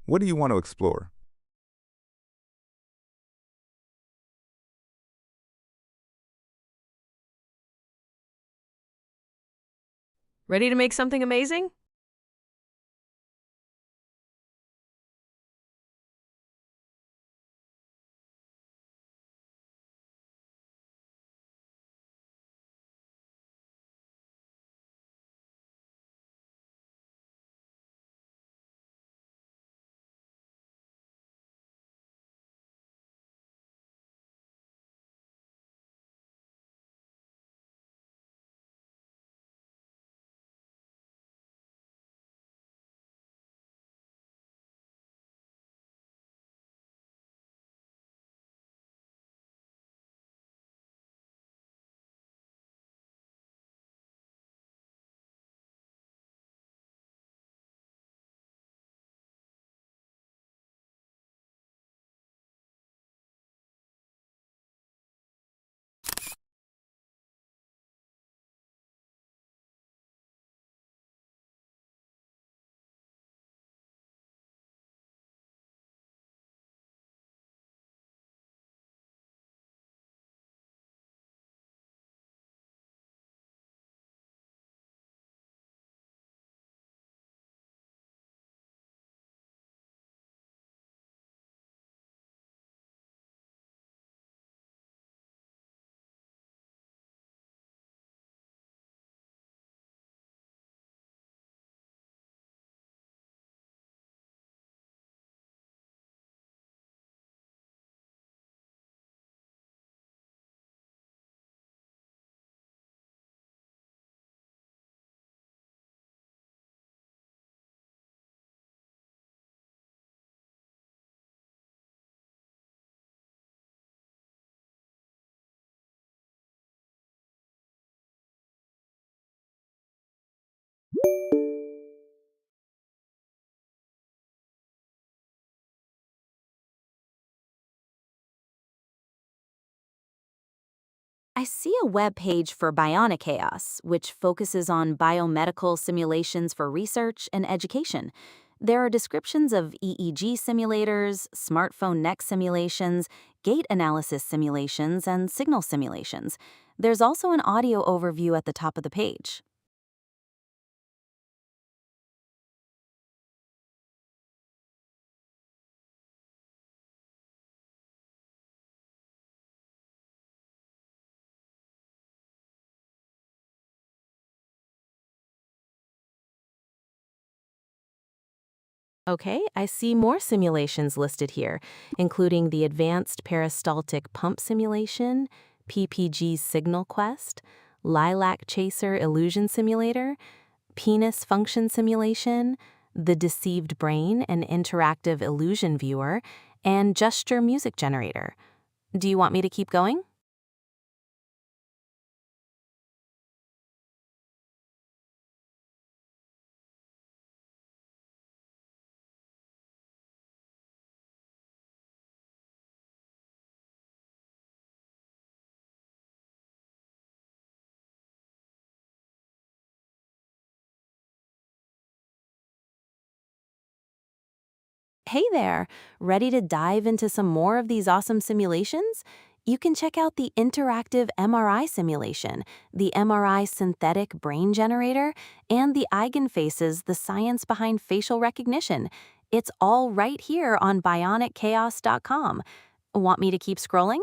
What do you want to explore? Ready to make something amazing? I see a web page for BioniChaos, which focuses on biomedical simulations for research and education. There are descriptions of EEG simulators, smartphone neck simulations, gait analysis simulations, and signal simulations. There's also an audio overview at the top of the page. Okay, I see more simulations listed here, including the Advanced Peristaltic Pump Simulation, PPG Signal Quest, Lilac Chaser Illusion Simulator, Penis Function Simulation, the Deceived Brain and Interactive Illusion Viewer, and Gesture Music Generator. Do you want me to keep going? Hey there, ready to dive into some more of these awesome simulations? You can check out the interactive MRI simulation, the MRI synthetic brain generator, and the eigenfaces, the science behind facial recognition. It's all right here on bionichaos.com. Want me to keep scrolling?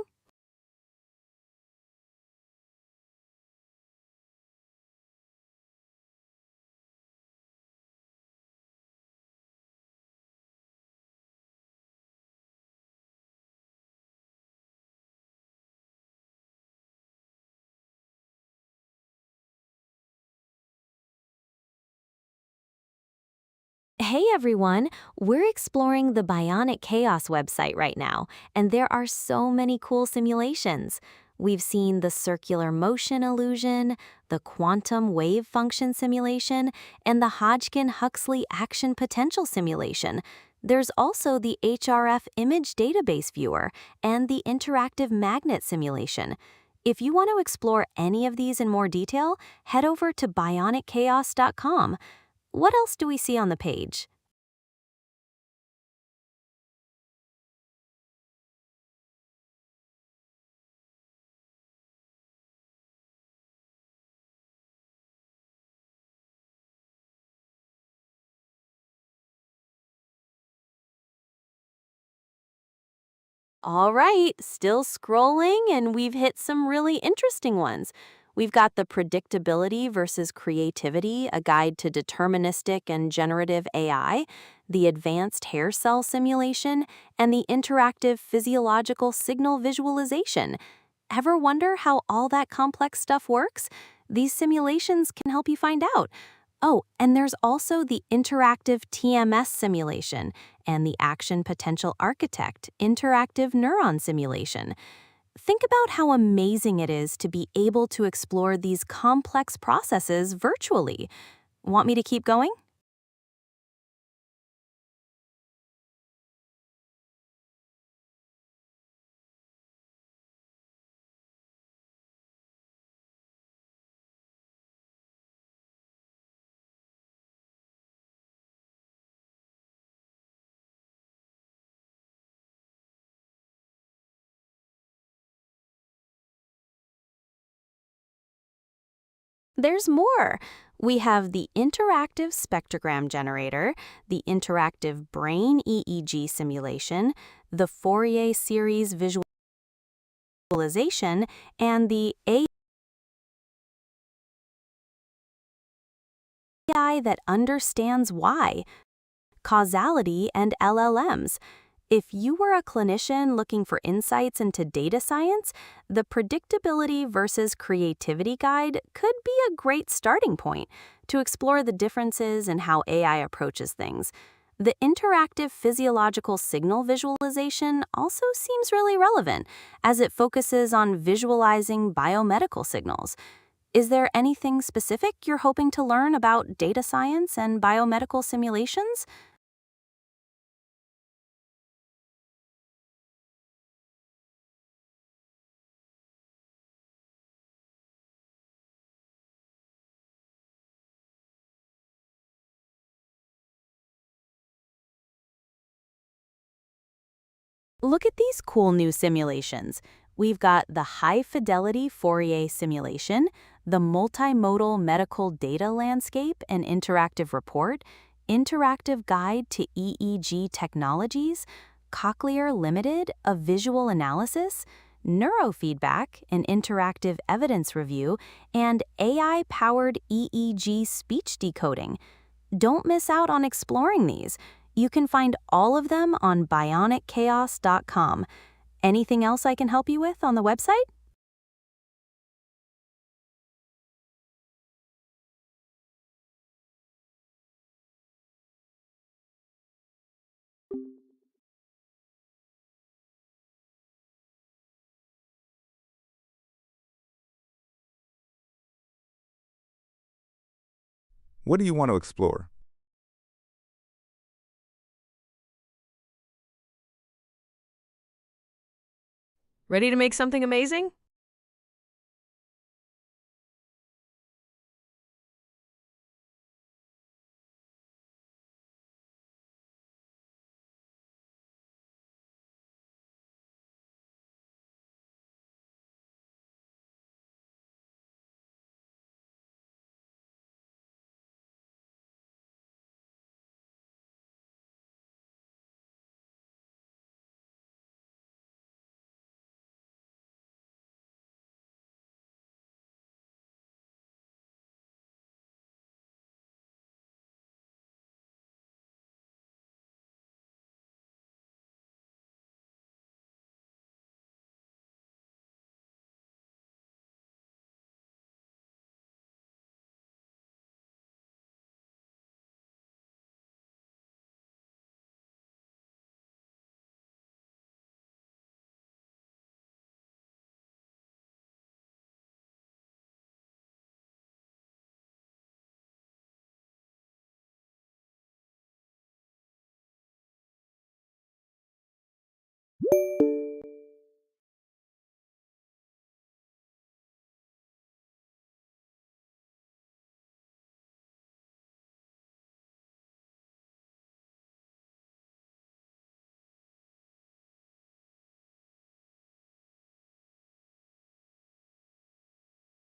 Hey everyone, we're exploring the Bionic Chaos website right now, and there are so many cool simulations. We've seen the circular motion illusion, the quantum wave function simulation, and the Hodgkin-Huxley action potential simulation. There's also the HRF image database viewer and the interactive magnet simulation. If you want to explore any of these in more detail, head over to bionichaos.com. What else do we see on the page? All right, still scrolling, and we've hit some really interesting ones. We've got the predictability versus creativity, a guide to deterministic and generative AI, the advanced hair cell simulation, and the interactive physiological signal visualization. Ever wonder how all that complex stuff works? These simulations can help you find out. Oh, and there's also the interactive TMS simulation and the Action Potential Architect interactive neuron simulation. Think about how amazing it is to be able to explore these complex processes virtually. Want me to keep going? There's more. We have the interactive spectrogram generator, the interactive brain EEG simulation, the Fourier series visualization, and the AI that understands why, causality, and LLMs. If you were a clinician looking for insights into data science, the Predictability versus Creativity Guide could be a great starting point to explore the differences in how AI approaches things. The interactive physiological signal visualization also seems really relevant, as it focuses on visualizing biomedical signals. Is there anything specific you're hoping to learn about data science and biomedical simulations? Look at these cool new simulations. We've got the high-fidelity Fourier simulation, the multimodal medical data landscape and interactive report, interactive guide to EEG technologies, Cochlear Limited, a visual analysis, neurofeedback, an interactive evidence review, and AI-powered EEG speech decoding. Don't miss out on exploring these. You can find all of them on BionicChaos.com. Anything else I can help you with on the website? What do you want to explore? Ready to make something amazing?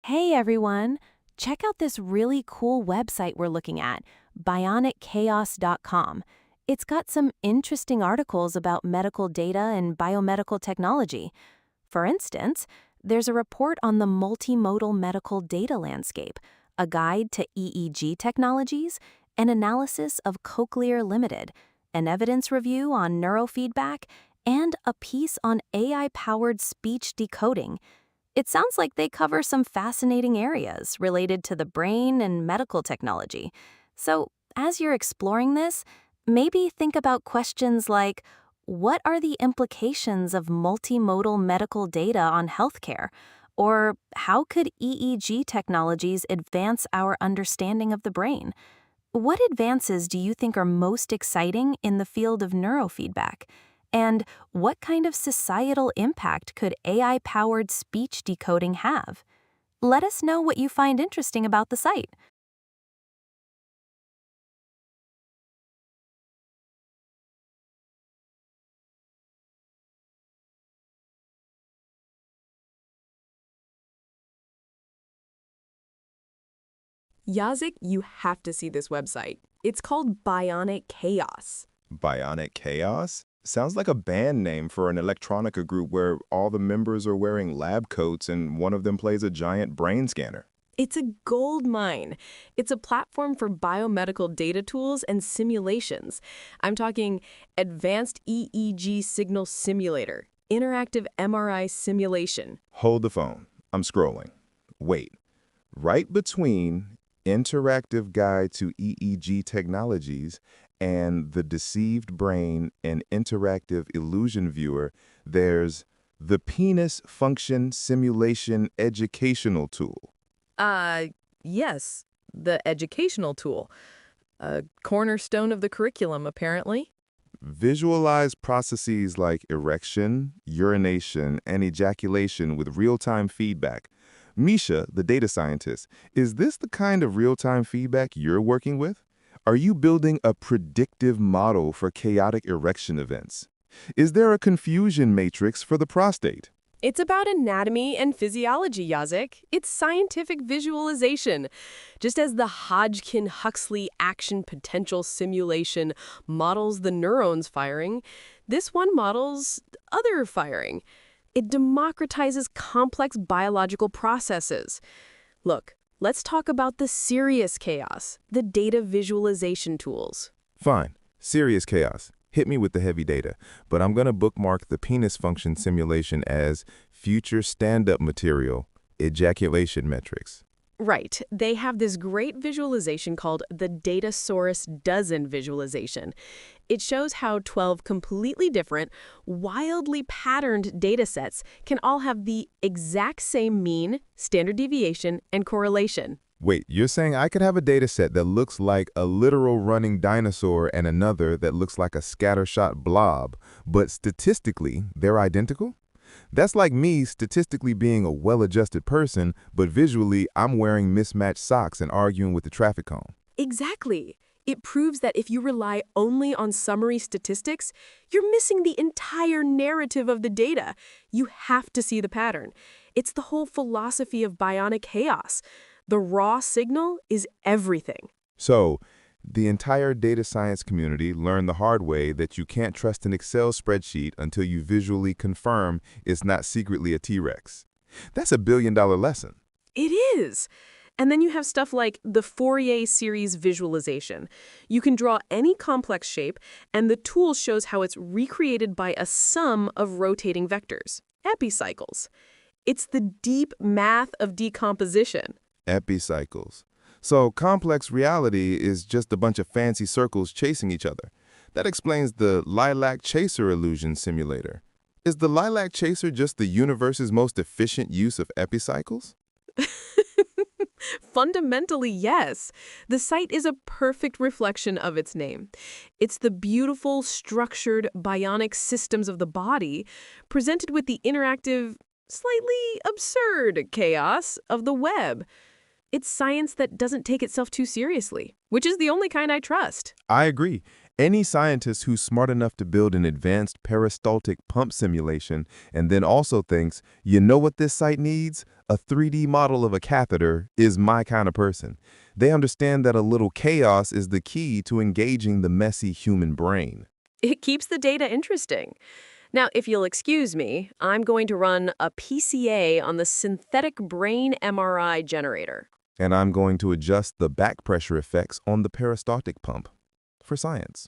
Hey everyone! Check out this really cool website we're looking at, BionicChaos.com. It's got some interesting articles about medical data and biomedical technology. For instance, there's a report on the multimodal medical data landscape, a guide to EEG technologies, an analysis of Cochlear Limited, an evidence review on neurofeedback, and a piece on AI-powered speech decoding. It sounds like they cover some fascinating areas related to the brain and medical technology. So, as you're exploring this, maybe think about questions like, what are the implications of multimodal medical data on healthcare? Or how could EEG technologies advance our understanding of the brain? What advances do you think are most exciting in the field of neurofeedback? And what kind of societal impact could AI-powered speech decoding have? Let us know what you find interesting about the site. Yazik, you have to see this website. It's called BioniChaos. BioniChaos? Sounds like a band name for an electronica group where all the members are wearing lab coats and one of them plays a giant brain scanner. It's a gold mine. It's a platform for biomedical data tools and simulations. I'm talking Advanced EEG Signal Simulator, Interactive MRI Simulation. Hold the phone. I'm scrolling. Wait. Right between Interactive Guide to EEG Technologies and the Deceived Brain and Interactive Illusion Viewer, there's the Penis Function Simulation Educational Tool. Yes, the educational tool. A cornerstone of the curriculum, apparently. Visualize processes like erection, urination, and ejaculation with real-time feedback. Misha, the data scientist, is this the kind of real-time feedback you're working with? Are you building a predictive model for chaotic erection events? Is there a confusion matrix for the prostate? It's about anatomy and physiology, Yazik. It's scientific visualization. Just as the Hodgkin-Huxley action potential simulation models the neurons firing, this one models other firing. It democratizes complex biological processes. Look, let's talk about the serious chaos, the data visualization tools. Fine. Serious chaos. Hit me with the heavy data, but I'm going to bookmark the penis function simulation as future stand-up material, ejaculation metrics. Right. They have this great visualization called the Datasaurus Dozen visualization. It shows how 12 completely different, wildly patterned data sets can all have the exact same mean, standard deviation, and correlation. Wait, you're saying I could have a data set that looks like a literal running dinosaur and another that looks like a scattershot blob, but statistically, they're identical? That's like me statistically being a well-adjusted person, but visually, I'm wearing mismatched socks and arguing with the traffic cone. Exactly. It proves that if you rely only on summary statistics, you're missing the entire narrative of the data. You have to see the pattern. It's the whole philosophy of bionic chaos. The raw signal is everything. So, the entire data science community learned the hard way that you can't trust an Excel spreadsheet until you visually confirm it's not secretly a T-Rex. That's a billion-dollar lesson. It is. And then you have stuff like the Fourier series visualization. You can draw any complex shape, and the tool shows how it's recreated by a sum of rotating vectors, epicycles. It's the deep math of decomposition. Epicycles. So complex reality is just a bunch of fancy circles chasing each other. That explains the lilac chaser illusion simulator. Is the lilac chaser just the universe's most efficient use of epicycles? Fundamentally, yes. The site is a perfect reflection of its name. It's the beautiful, structured, bionic systems of the body presented with the interactive, slightly absurd chaos of the web. It's science that doesn't take itself too seriously, which is the only kind I trust. I agree. Any scientist who's smart enough to build an advanced peristaltic pump simulation and then also thinks, you know what this site needs? A 3D model of a catheter is my kind of person. They understand that a little chaos is the key to engaging the messy human brain. It keeps the data interesting. Now, if you'll excuse me, I'm going to run a PCA on the synthetic brain MRI generator. And I'm going to adjust the back pressure effects on the peristaltic pump for science.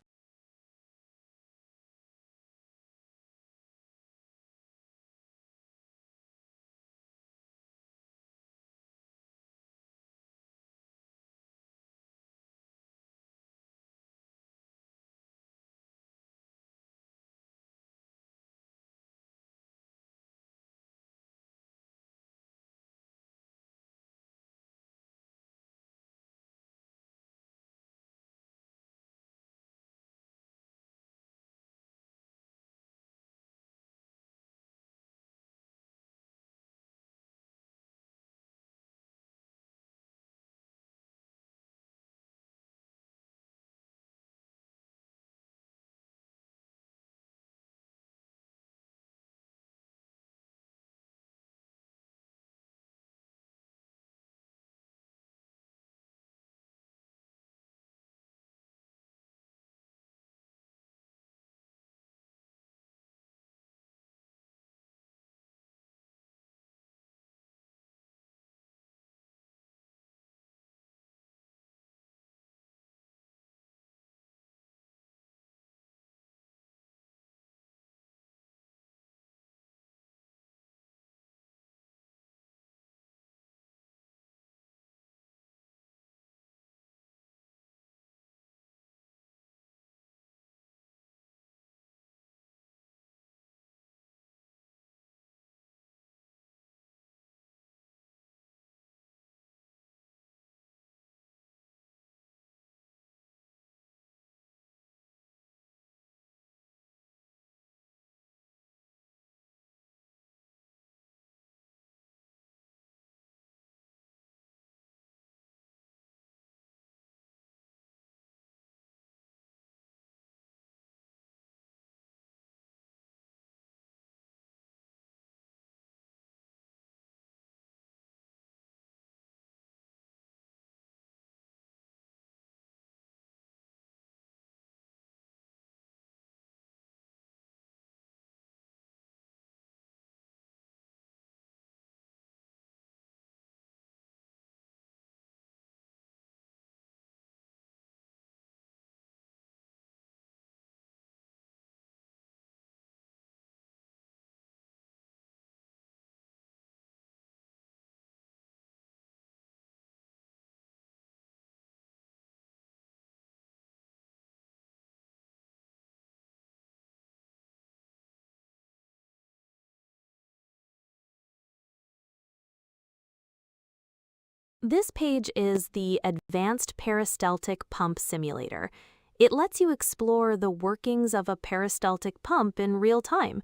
This page is the Advanced Peristaltic Pump Simulator. It lets you explore the workings of a peristaltic pump in real time.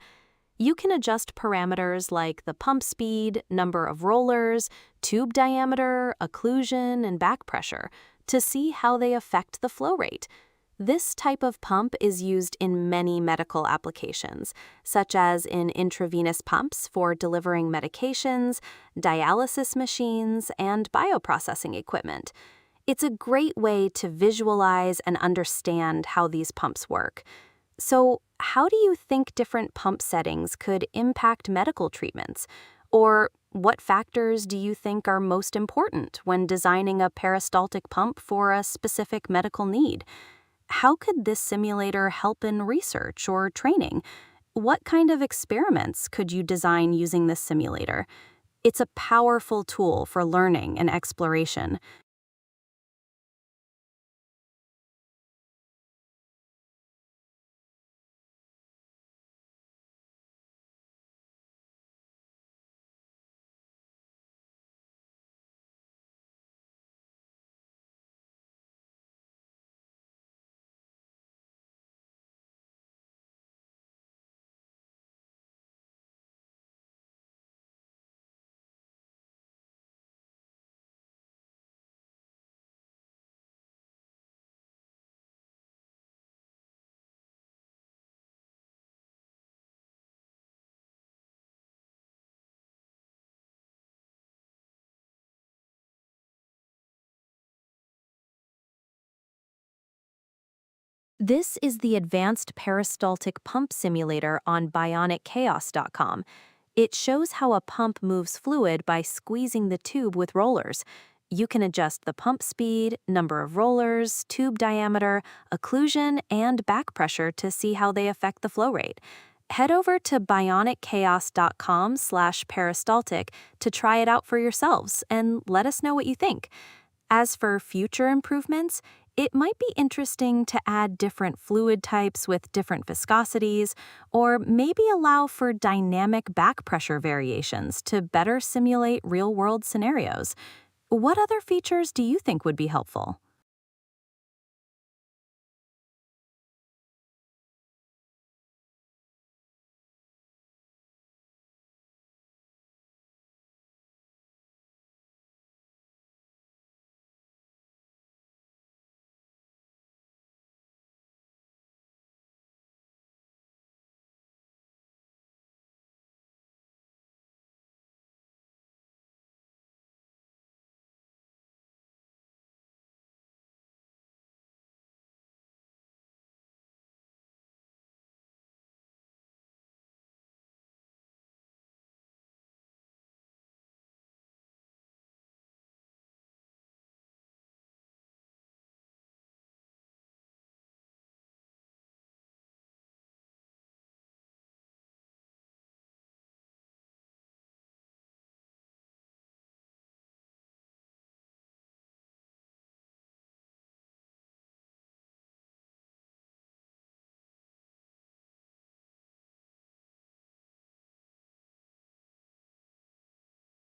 You can adjust parameters like the pump speed, number of rollers, tube diameter, occlusion, and back pressure to see how they affect the flow rate. This type of pump is used in many medical applications, such as in intravenous pumps for delivering medications, dialysis machines, and bioprocessing equipment. It's a great way to visualize and understand how these pumps work. So, how do you think different pump settings could impact medical treatments? Or what factors do you think are most important when designing a peristaltic pump for a specific medical need? How could this simulator help in research or training? What kind of experiments could you design using this simulator? It's a powerful tool for learning and exploration. This is the Advanced Peristaltic Pump Simulator on BionicChaos.com. It shows how a pump moves fluid by squeezing the tube with rollers. You can adjust the pump speed, number of rollers, tube diameter, occlusion, and back pressure to see how they affect the flow rate. Head over to BionicChaos.com/peristaltic to try it out for yourselves and let us know what you think. As for future improvements, it might be interesting to add different fluid types with different viscosities, or maybe allow for dynamic back pressure variations to better simulate real-world scenarios. What other features do you think would be helpful?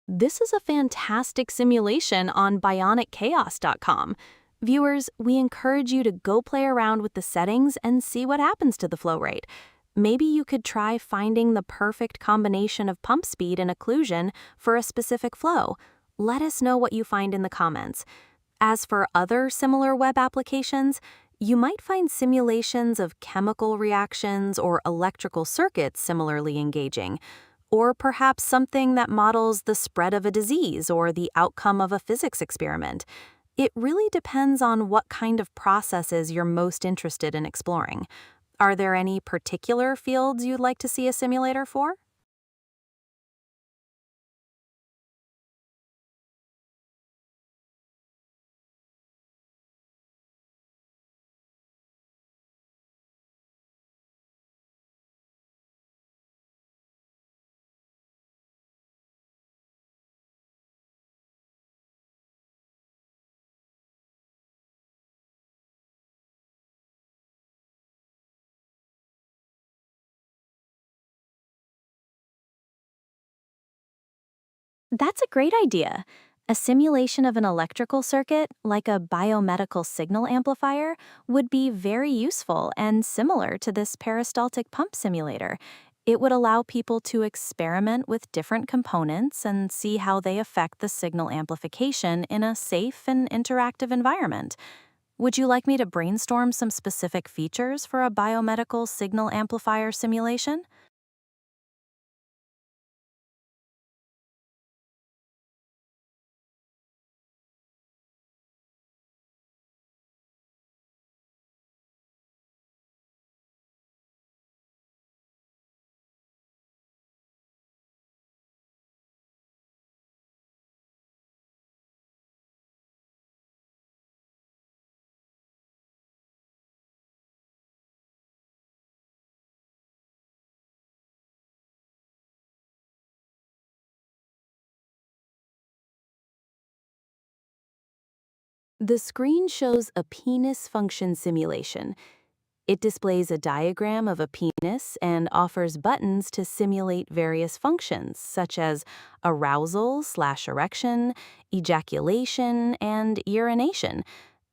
This is a fantastic simulation on BionicChaos.com. Viewers, we encourage you to go play around with the settings and see what happens to the flow rate. Maybe you could try finding the perfect combination of pump speed and occlusion for a specific flow. Let us know what you find in the comments. As for other similar web applications, you might find simulations of chemical reactions or electrical circuits similarly engaging, or perhaps something that models the spread of a disease or the outcome of a physics experiment. It really depends on what kind of processes you're most interested in exploring. Are there any particular fields you'd like to see a simulator for? That's a great idea. A simulation of an electrical circuit, like a biomedical signal amplifier, would be very useful and similar to this peristaltic pump simulator. It would allow people to experiment with different components and see how they affect the signal amplification in a safe and interactive environment. Would you like me to brainstorm some specific features for a biomedical signal amplifier simulation? The screen shows a penis function simulation. It displays a diagram of a penis and offers buttons to simulate various functions, such as arousal/erection, ejaculation, and urination.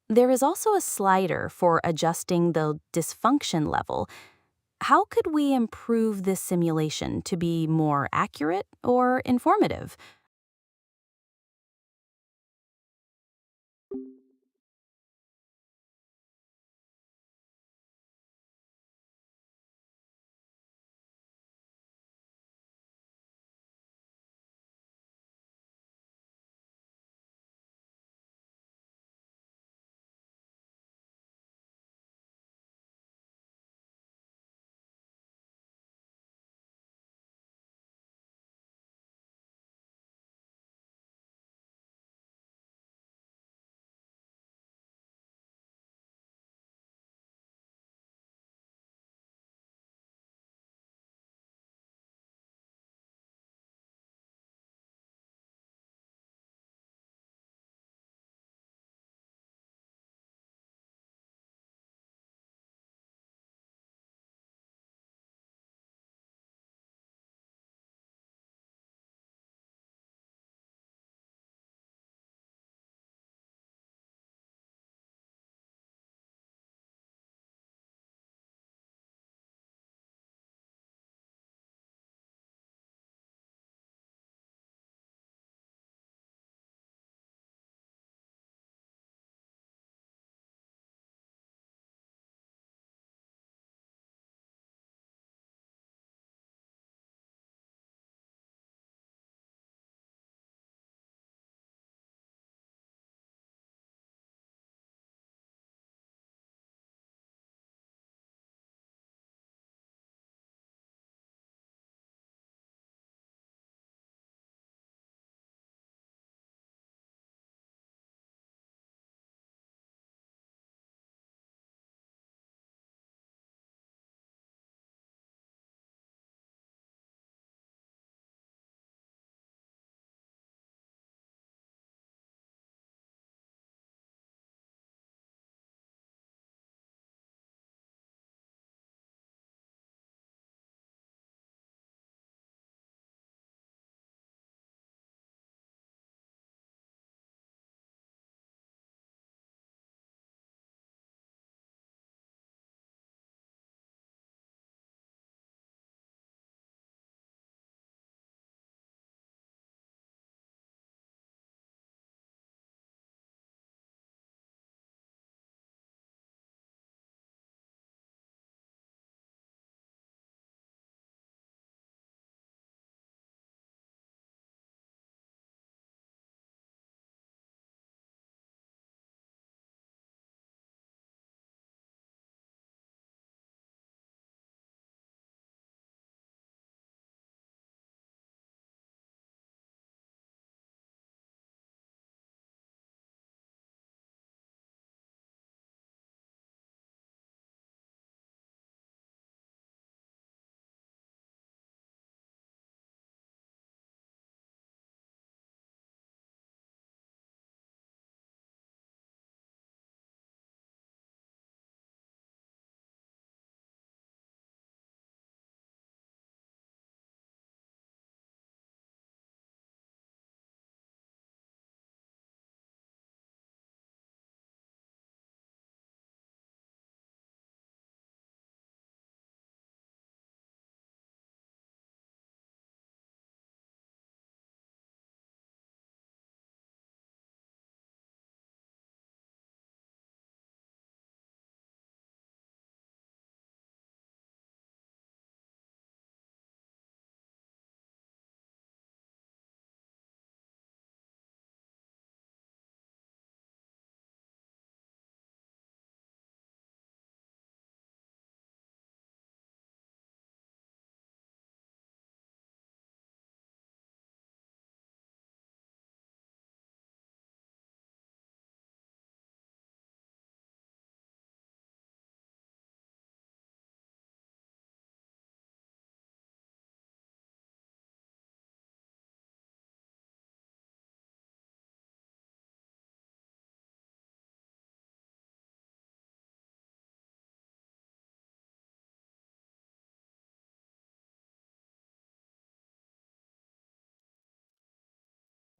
There is also a slider for adjusting the dysfunction level. How could we improve this simulation to be more accurate or informative?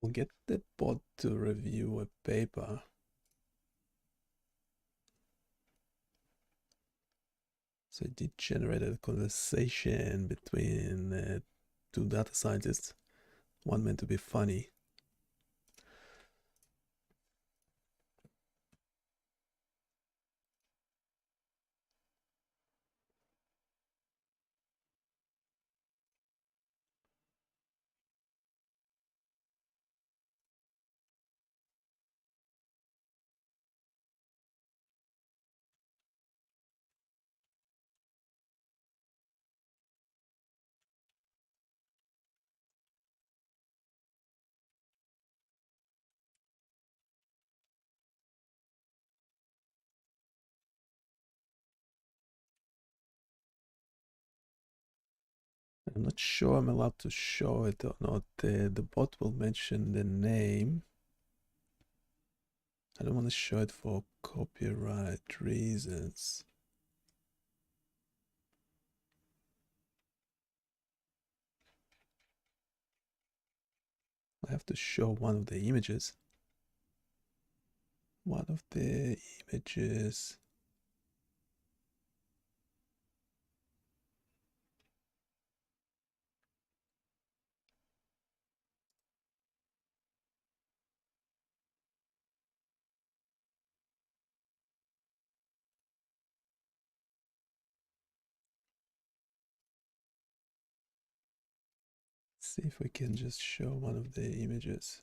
We'll get the bot to review a paper. So it did generate a conversation between two data scientists, one meant to be funny. I'm not sure I'm allowed to show it or not. The bot will mention the name. I don't want to show it for copyright reasons. I have to show one of the images. One of the images. See if we can just show one of the images.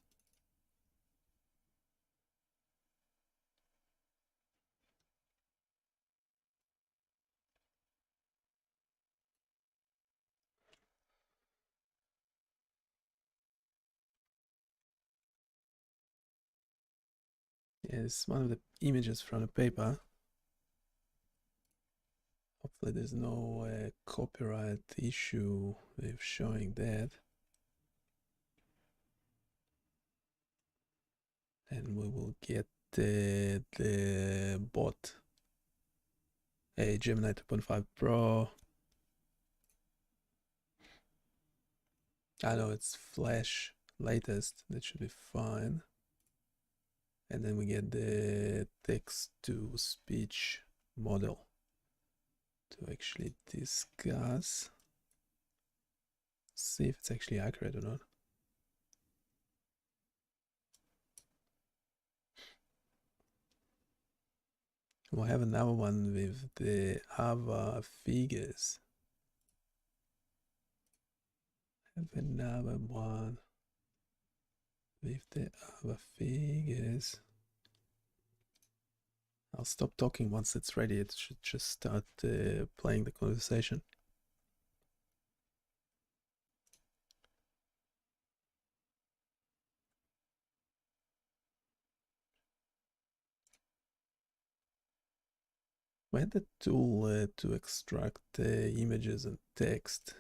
Yes, one of the images from the paper. Hopefully there's no copyright issue with showing that. And we will get the bot, a Gemini 2.5 Pro. I know it's Flash latest, that should be fine. And then we get the text-to-speech model to actually discuss, see if it's actually accurate or not. We'll have another one with the other figures. Have another one with the other figures. I'll stop talking once it's ready. It should just start playing the conversation. We had the tool to extract images and text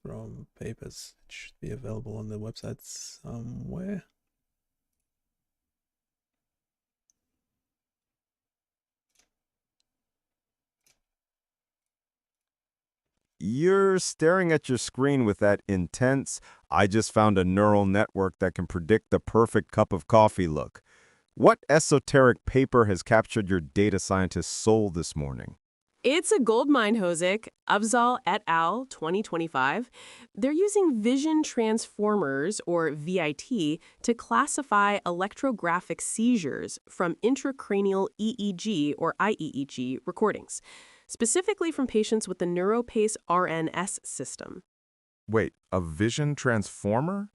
from papers. It should be available on the website somewhere. You're staring at your screen with that intense, I just found a neural network that can predict the perfect cup of coffee look. What esoteric paper has captured your data scientist's soul this morning? It's a goldmine, Hozik. Afzal et al. 2025. They're using vision transformers, or VIT, to classify electrographic seizures from intracranial EEG, or IEEG, recordings, specifically from patients with the NeuroPace RNS system. Wait, a vision transformer?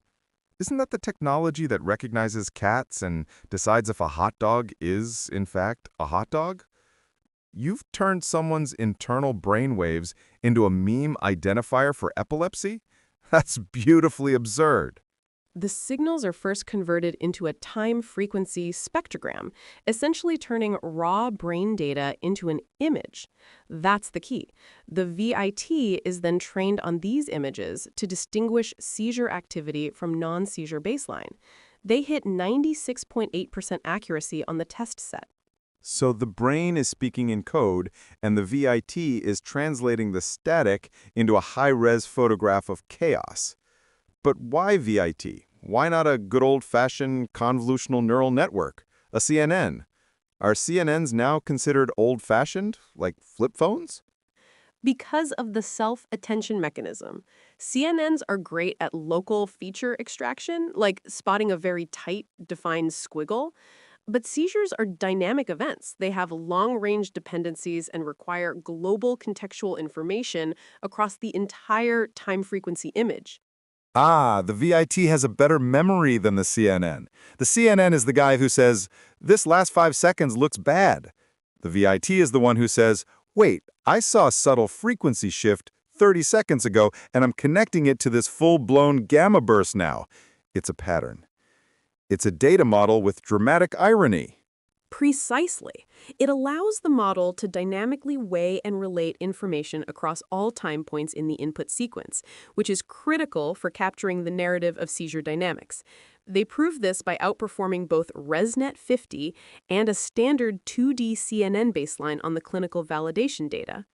Isn't that the technology that recognizes cats and decides if a hot dog is, in fact, a hot dog? You've turned someone's internal brainwaves into a meme identifier for epilepsy? That's beautifully absurd. The signals are first converted into a time-frequency spectrogram, essentially turning raw brain data into an image. That's the key. The VIT is then trained on these images to distinguish seizure activity from non-seizure baseline. They hit 96.8% accuracy on the test set. So the brain is speaking in code, and the VIT is translating the static into a high-res photograph of chaos. But why VIT? Why not a good old-fashioned convolutional neural network, a CNN? Are CNNs now considered old-fashioned, like flip phones? Because of the self-attention mechanism, CNNs are great at local feature extraction, like spotting a very tight, defined squiggle. But seizures are dynamic events. They have long-range dependencies and require global contextual information across the entire time-frequency image. Ah, the VIT has a better memory than the CNN. The CNN is the guy who says, "This last 5 seconds looks bad." The VIT is the one who says, "Wait, I saw a subtle frequency shift 30 seconds ago, and I'm connecting it to this full-blown gamma burst now." It's a pattern. It's a data model with dramatic irony. Precisely. It allows the model to dynamically weigh and relate information across all time points in the input sequence, which is critical for capturing the narrative of seizure dynamics. They prove this by outperforming both ResNet 50 and a standard 2D CNN baseline on the clinical validation data.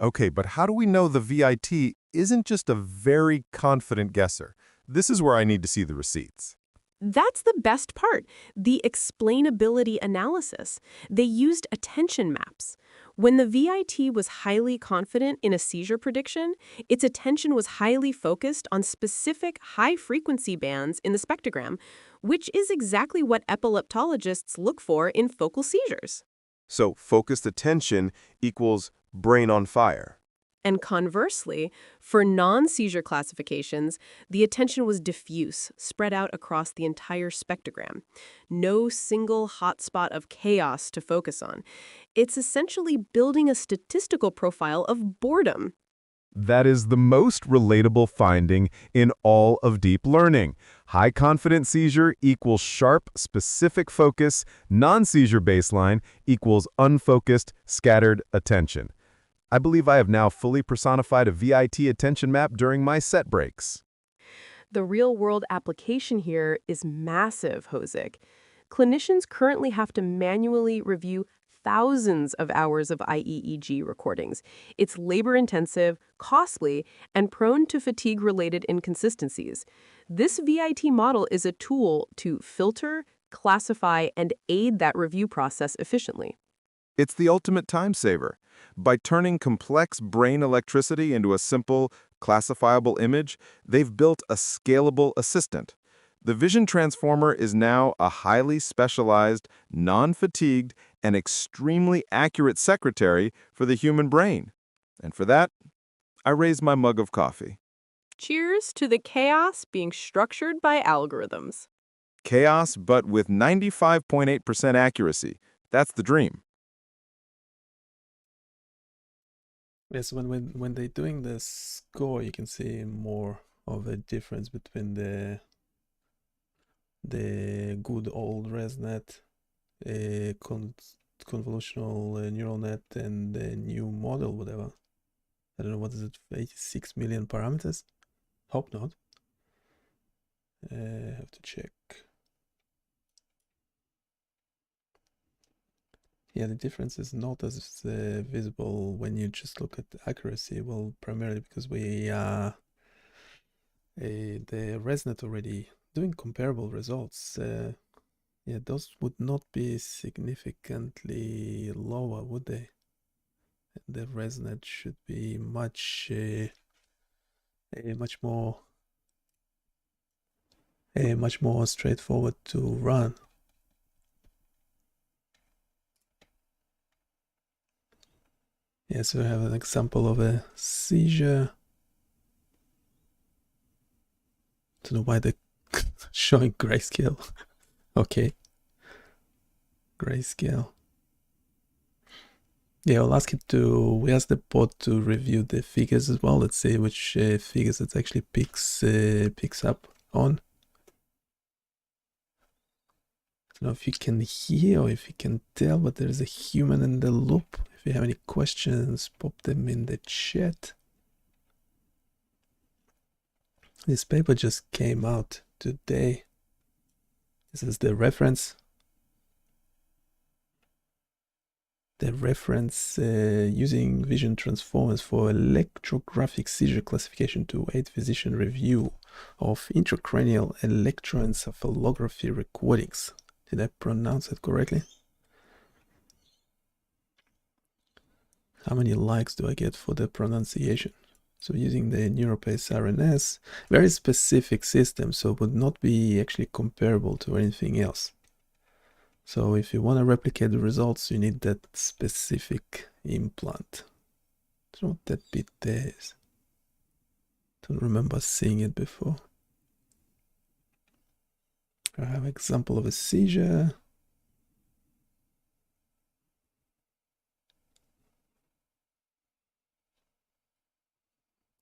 Okay, but how do we know the VIT isn't just a very confident guesser? This is where I need to see the receipts. That's the best part, the explainability analysis. They used attention maps. When the VIT was highly confident in a seizure prediction, its attention was highly focused on specific high-frequency bands in the spectrogram, which is exactly what epileptologists look for in focal seizures. So focused attention equals brain on fire. And conversely, for non-seizure classifications, the attention was diffuse, spread out across the entire spectrogram. No single hotspot of chaos to focus on. It's essentially building a statistical profile of boredom. That is the most relatable finding in all of deep learning. High-confidence seizure equals sharp, specific focus. Non-seizure baseline equals unfocused, scattered attention. I believe I have now fully personified a VIT attention map during my set breaks. The real-world application here is massive, Hozik. Clinicians currently have to manually review thousands of hours of IEEG recordings. It's labor-intensive, costly, and prone to fatigue-related inconsistencies. This VIT model is a tool to filter, classify, and aid that review process efficiently. It's the ultimate time saver. By turning complex brain electricity into a simple, classifiable image, they've built a scalable assistant. The Vision Transformer is now a highly specialized, non-fatigued, and extremely accurate secretary for the human brain. And for that, I raise my mug of coffee. Cheers to the chaos being structured by algorithms. Chaos, but with 95.8% accuracy. That's the dream. Yes, when they're doing the score, you can see more of a difference between the good old ResNet, convolutional neural net, and the new model, whatever. I don't know, what is it, 86 million parameters? Hope not. I have to check. Yeah, the difference is not as visible when you just look at the accuracy. Well, primarily because we the ResNet already doing comparable results. Yeah, those would not be significantly lower, would they? The ResNet should be much more straightforward to run. Yeah, so we have an example of a seizure. Don't know why they're showing grayscale. Okay. Grayscale. Yeah, we asked the bot to review the figures as well. Let's see which figures it actually picks up on. I don't know if you can hear or if you can tell, but there is a human in the loop. If you have any questions, pop them in the chat. This paper just came out today. This is the reference. The reference using vision transformers for electrographic seizure classification to aid physician review. of intracranial electroencephalography recordings. Did I pronounce it correctly? How many likes do I get for the pronunciation? So using the NeuroPace RNS, very specific system, so it would not be actually comparable to anything else. So if you want to replicate the results, you need that specific implant. I don't know what that bit there is. Don't remember seeing it before. I have an example of a seizure.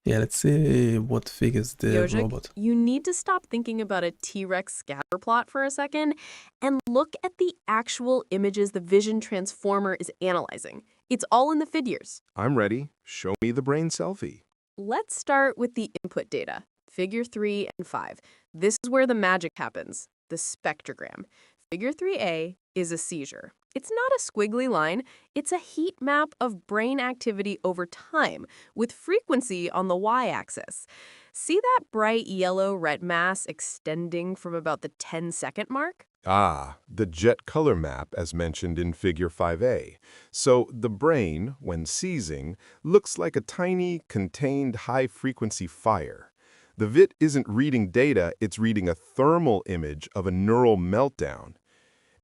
Yeah, let's see what figures the Yojik, robot. you need to stop thinking about a T-Rex scatter plot for a second and look at the actual images the vision transformer is analyzing. It's all in the figures. I'm ready. Show me the brain selfie. Let's start with the input data, figure 3 and 5. This is where the magic happens, the spectrogram. Figure 3A is a seizure. It's not a squiggly line, it's a heat map of brain activity over time, with frequency on the y-axis. See that bright yellow red mass extending from about the 10-second mark? Ah, the jet color map as mentioned in Figure 5A. So the brain, when seizing, looks like a tiny, contained high-frequency fire. The VIT isn't reading data, it's reading a thermal image of a neural meltdown.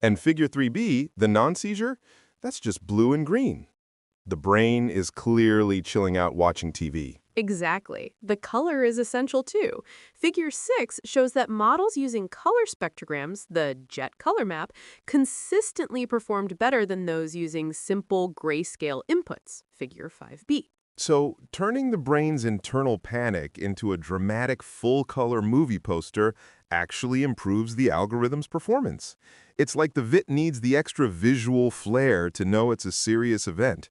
And Figure 3B, the non-seizure, that's just blue and green. The brain is clearly chilling out watching TV. Exactly. The color is essential too. Figure 6 shows that models using color spectrograms, the jet color map, consistently performed better than those using simple grayscale inputs, Figure 5B. So, turning the brain's internal panic into a dramatic full-color movie poster actually improves the algorithm's performance. It's like the VIT needs the extra visual flair to know it's a serious event.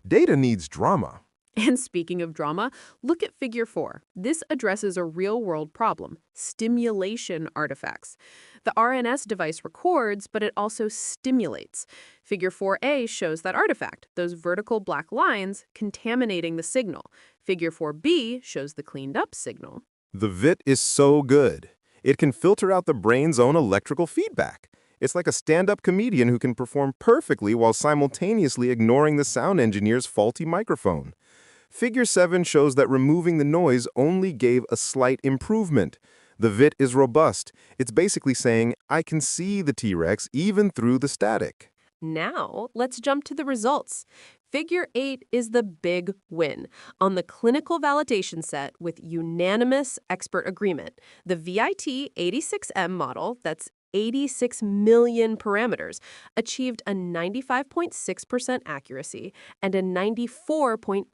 Data needs drama. And speaking of drama, look at Figure 4. This addresses a real-world problem, stimulation artifacts. The RNS device records, but it also stimulates. Figure 4A shows that artifact, those vertical black lines contaminating the signal. Figure 4B shows the cleaned-up signal. The VIT is so good. It can filter out the brain's own electrical feedback. It's like a stand-up comedian who can perform perfectly while simultaneously ignoring the sound engineer's faulty microphone. Figure 7 shows that removing the noise only gave a slight improvement. The VIT is robust. It's basically saying, I can see the T-Rex even through the static. Now, let's jump to the results. Figure 8 is the big win. On the clinical validation set with unanimous expert agreement, the VIT-86M model, that's 86 million parameters, achieved a 95.6% accuracy and a 94.8%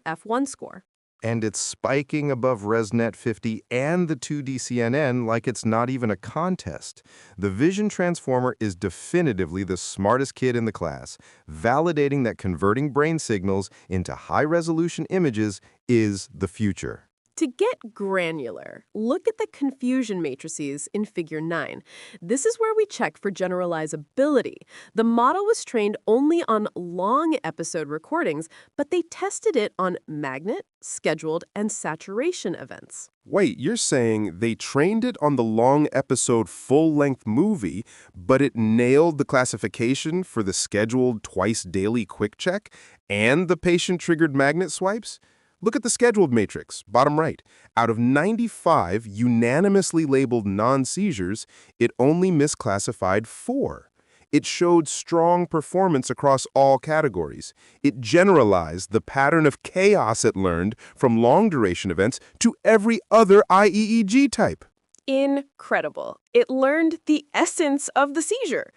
F1 score. And it's spiking above ResNet 50 and the 2D CNN like it's not even a contest. The Vision Transformer is definitively the smartest kid in the class, validating that converting brain signals into high-resolution images is the future. To get granular, look at the confusion matrices in Figure 9. This is where we check for generalizability. The model was trained only on long episode recordings, but they tested it on magnet, scheduled, and saturation events. Wait, you're saying they trained it on the long episode full-length movie, but it nailed the classification for the scheduled twice-daily quick check and the patient-triggered magnet swipes? Look at the scheduled matrix, bottom right. Out of 95 unanimously labeled non-seizures, it only misclassified 4. It showed strong performance across all categories. It generalized the pattern of chaos it learned from long-duration events to every other IEEG type. Incredible. It learned the essence of the seizure.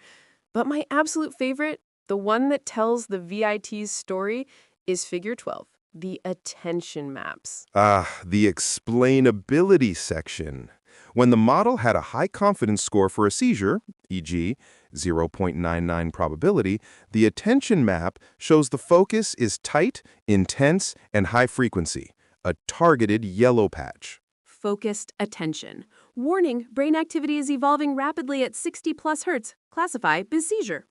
But my absolute favorite, the one that tells the VIT's story, is Figure 12. The attention maps. Ah, the explainability section. When the model had a high confidence score for a seizure, e.g., 0.99 probability, the attention map shows the focus is tight, intense, and high frequency, a targeted yellow patch. Focused attention. Warning, brain activity is evolving rapidly at 60+ Hertz. Classify as seizure.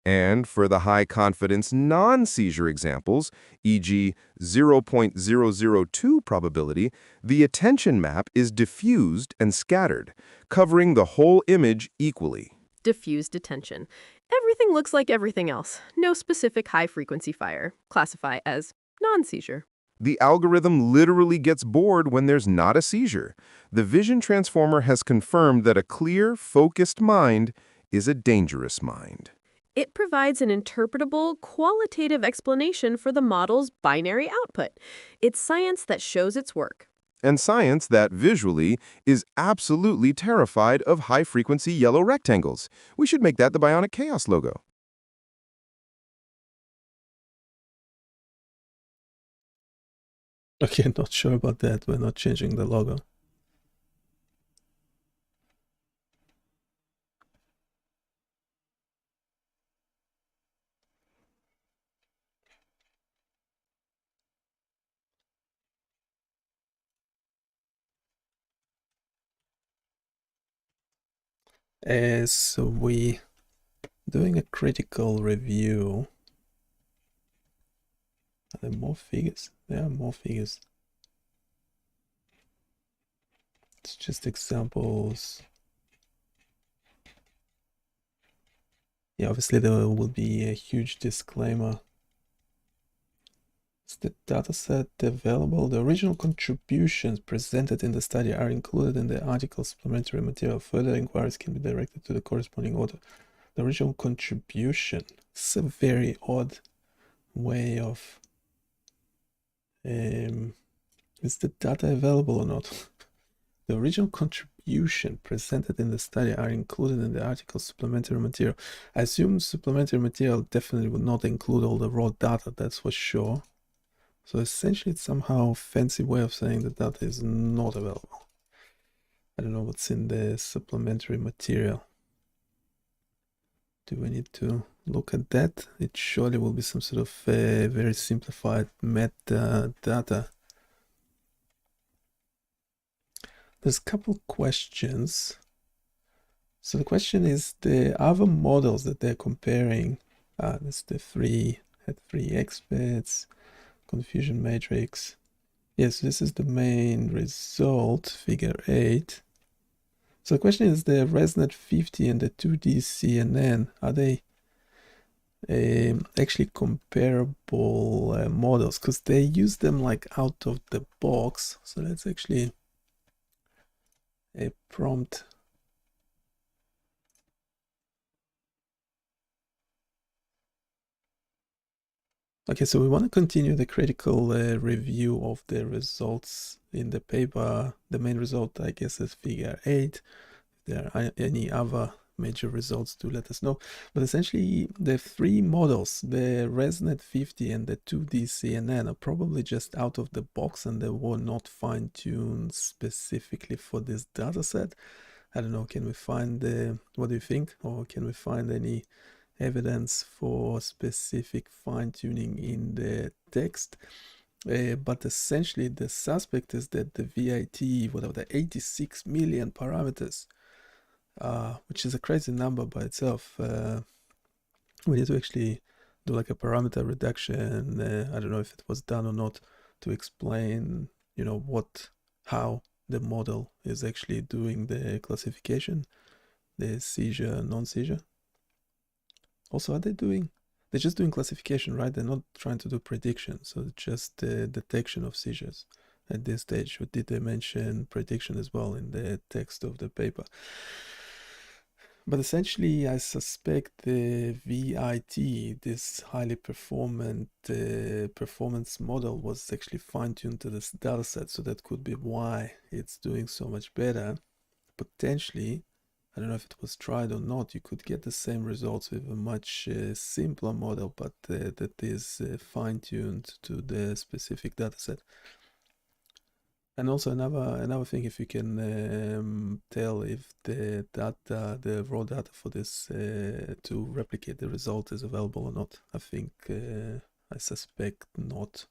And for the high-confidence non-seizure examples, e.g. 0.002 probability, the attention map is diffused and scattered, covering the whole image equally. Diffused attention. Everything looks like everything else. No specific high-frequency fire. Classify as non-seizure. The algorithm literally gets bored when there's not a seizure. The vision transformer has confirmed that a clear, focused mind is a dangerous mind. It provides an interpretable, qualitative explanation for the model's binary output. It's science that shows its work. And science that, visually, is absolutely terrified of high-frequency yellow rectangles. We should make that the BioniChaos logo. Okay, not sure about that. We're not changing the logo. So we doing a critical review. Are there more figures? There are more figures. It's just examples. Yeah, obviously there will be a huge disclaimer. Is the dataset available? The original contributions presented in the study are included in the article supplementary material. Further inquiries can be directed to the corresponding author. The original contribution. It's a very odd way of... is the data available or not? The original contribution presented in the study are included in the article supplementary material. I assume supplementary material definitely would not include all the raw data, that's for sure. So essentially it's somehow a fancy way of saying the data is not available. I don't know what's in the supplementary material. Do we need to look at that? It surely will be some sort of very simplified metadata. There's a couple questions. So the question is the other models that they're comparing. That's the three experts, confusion matrix. Yes, this is the main result, figure 8. So the question is the ResNet 50 and the 2D CNN, are they actually comparable models? Because they use them like out of the box. So let's actually a prompt. Okay, so we want to continue the critical review of the results in the paper. The main result, I guess, is figure 8. If there are any other major results, do let us know. But essentially, the three models, the ResNet 50 and the 2D CNN, are probably just out of the box and they were not fine-tuned specifically for this dataset. I don't know, can we find what do you think? Or can we find any evidence for specific fine-tuning in the text? But essentially the suspect is that the VIT, whatever, the 86 million parameters, which is a crazy number by itself. We need to actually do like a parameter reduction. I don't know if it was done or not, to explain, you know, how the model is actually doing the classification, the seizure, non-seizure. Also, they're just doing classification, right? They're not trying to do prediction. So it's just the detection of seizures at this stage. Or did they mention prediction as well in the text of the paper? But essentially, I suspect the VIT, this highly performance model, was actually fine-tuned to this dataset. So that could be why it's doing so much better. Potentially, I don't know if it was tried or not, you could get the same results with a much simpler model, but that is fine-tuned to the specific dataset. And also another thing, if you can tell if the raw data for this to replicate the result is available or not. I think I suspect not.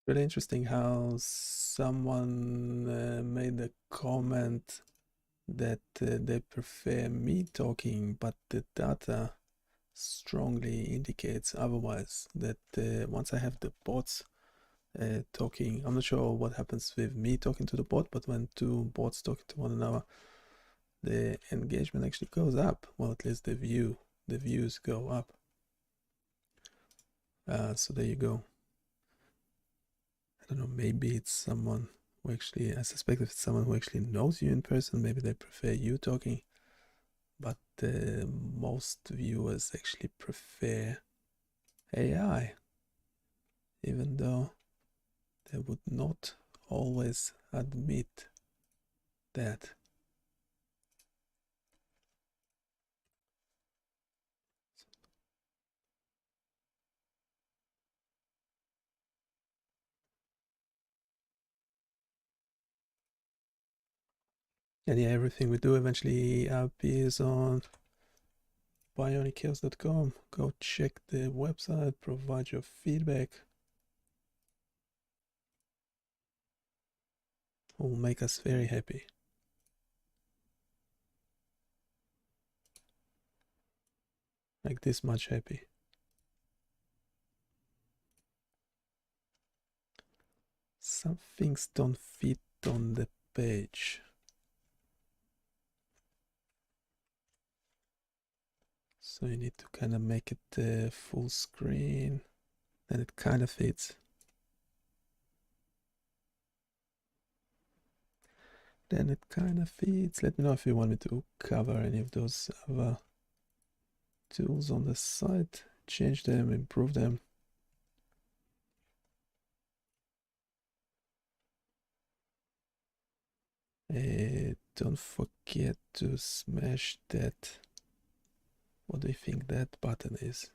Really interesting how someone made a comment that they prefer me talking, but the data strongly indicates otherwise, that once I have the bots talking, I'm not sure what happens with me talking to the bot, but when two bots talking to one another, the engagement actually goes up. Well, at least the views go up. So there you go. I don't know, maybe it's someone who actually, I suspect if it's someone who actually knows you in person, maybe they prefer you talking. But most viewers actually prefer AI, even though they would not always admit that. And yeah, everything we do eventually appears on BioniChaos.com. Go check the website, provide your feedback. It will make us very happy. Like this much happy. Some things don't fit on the page. So you need to kind of make it full screen. Then it kind of fits. Then it kind of fits. Let me know if you want me to cover any of those other tools on the site. Change them, improve them. Don't forget to smash that. What do you think that button is?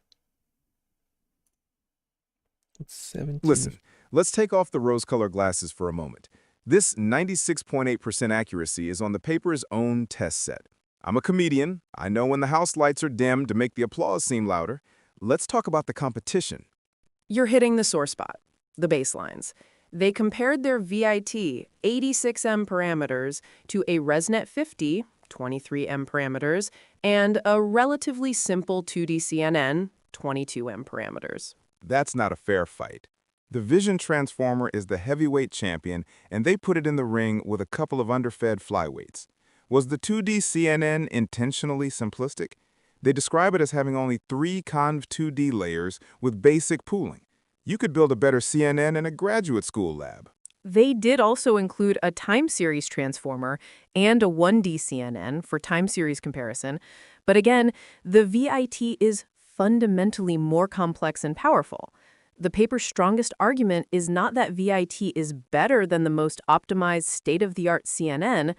It's 17. Listen, let's take off the rose-colored glasses for a moment. This 96.8% accuracy is on the paper's own test set. I'm a comedian. I know when the house lights are dimmed to make the applause seem louder. Let's talk about the competition. You're hitting the sore spot, the baselines. They compared their VIT 86M parameters to a ResNet 50, 23M parameters, and a relatively simple 2D CNN, 22M parameters. That's not a fair fight. The Vision Transformer is the heavyweight champion, and they put it in the ring with a couple of underfed flyweights. Was the 2D CNN intentionally simplistic? They describe it as having only 3 Conv 2D layers with basic pooling. You could build a better CNN in a graduate school lab. They did also include a time series transformer and a 1D CNN for time series comparison, but again, the VIT is fundamentally more complex and powerful. The paper's strongest argument is not that VIT is better than the most optimized state-of-the-art CNN,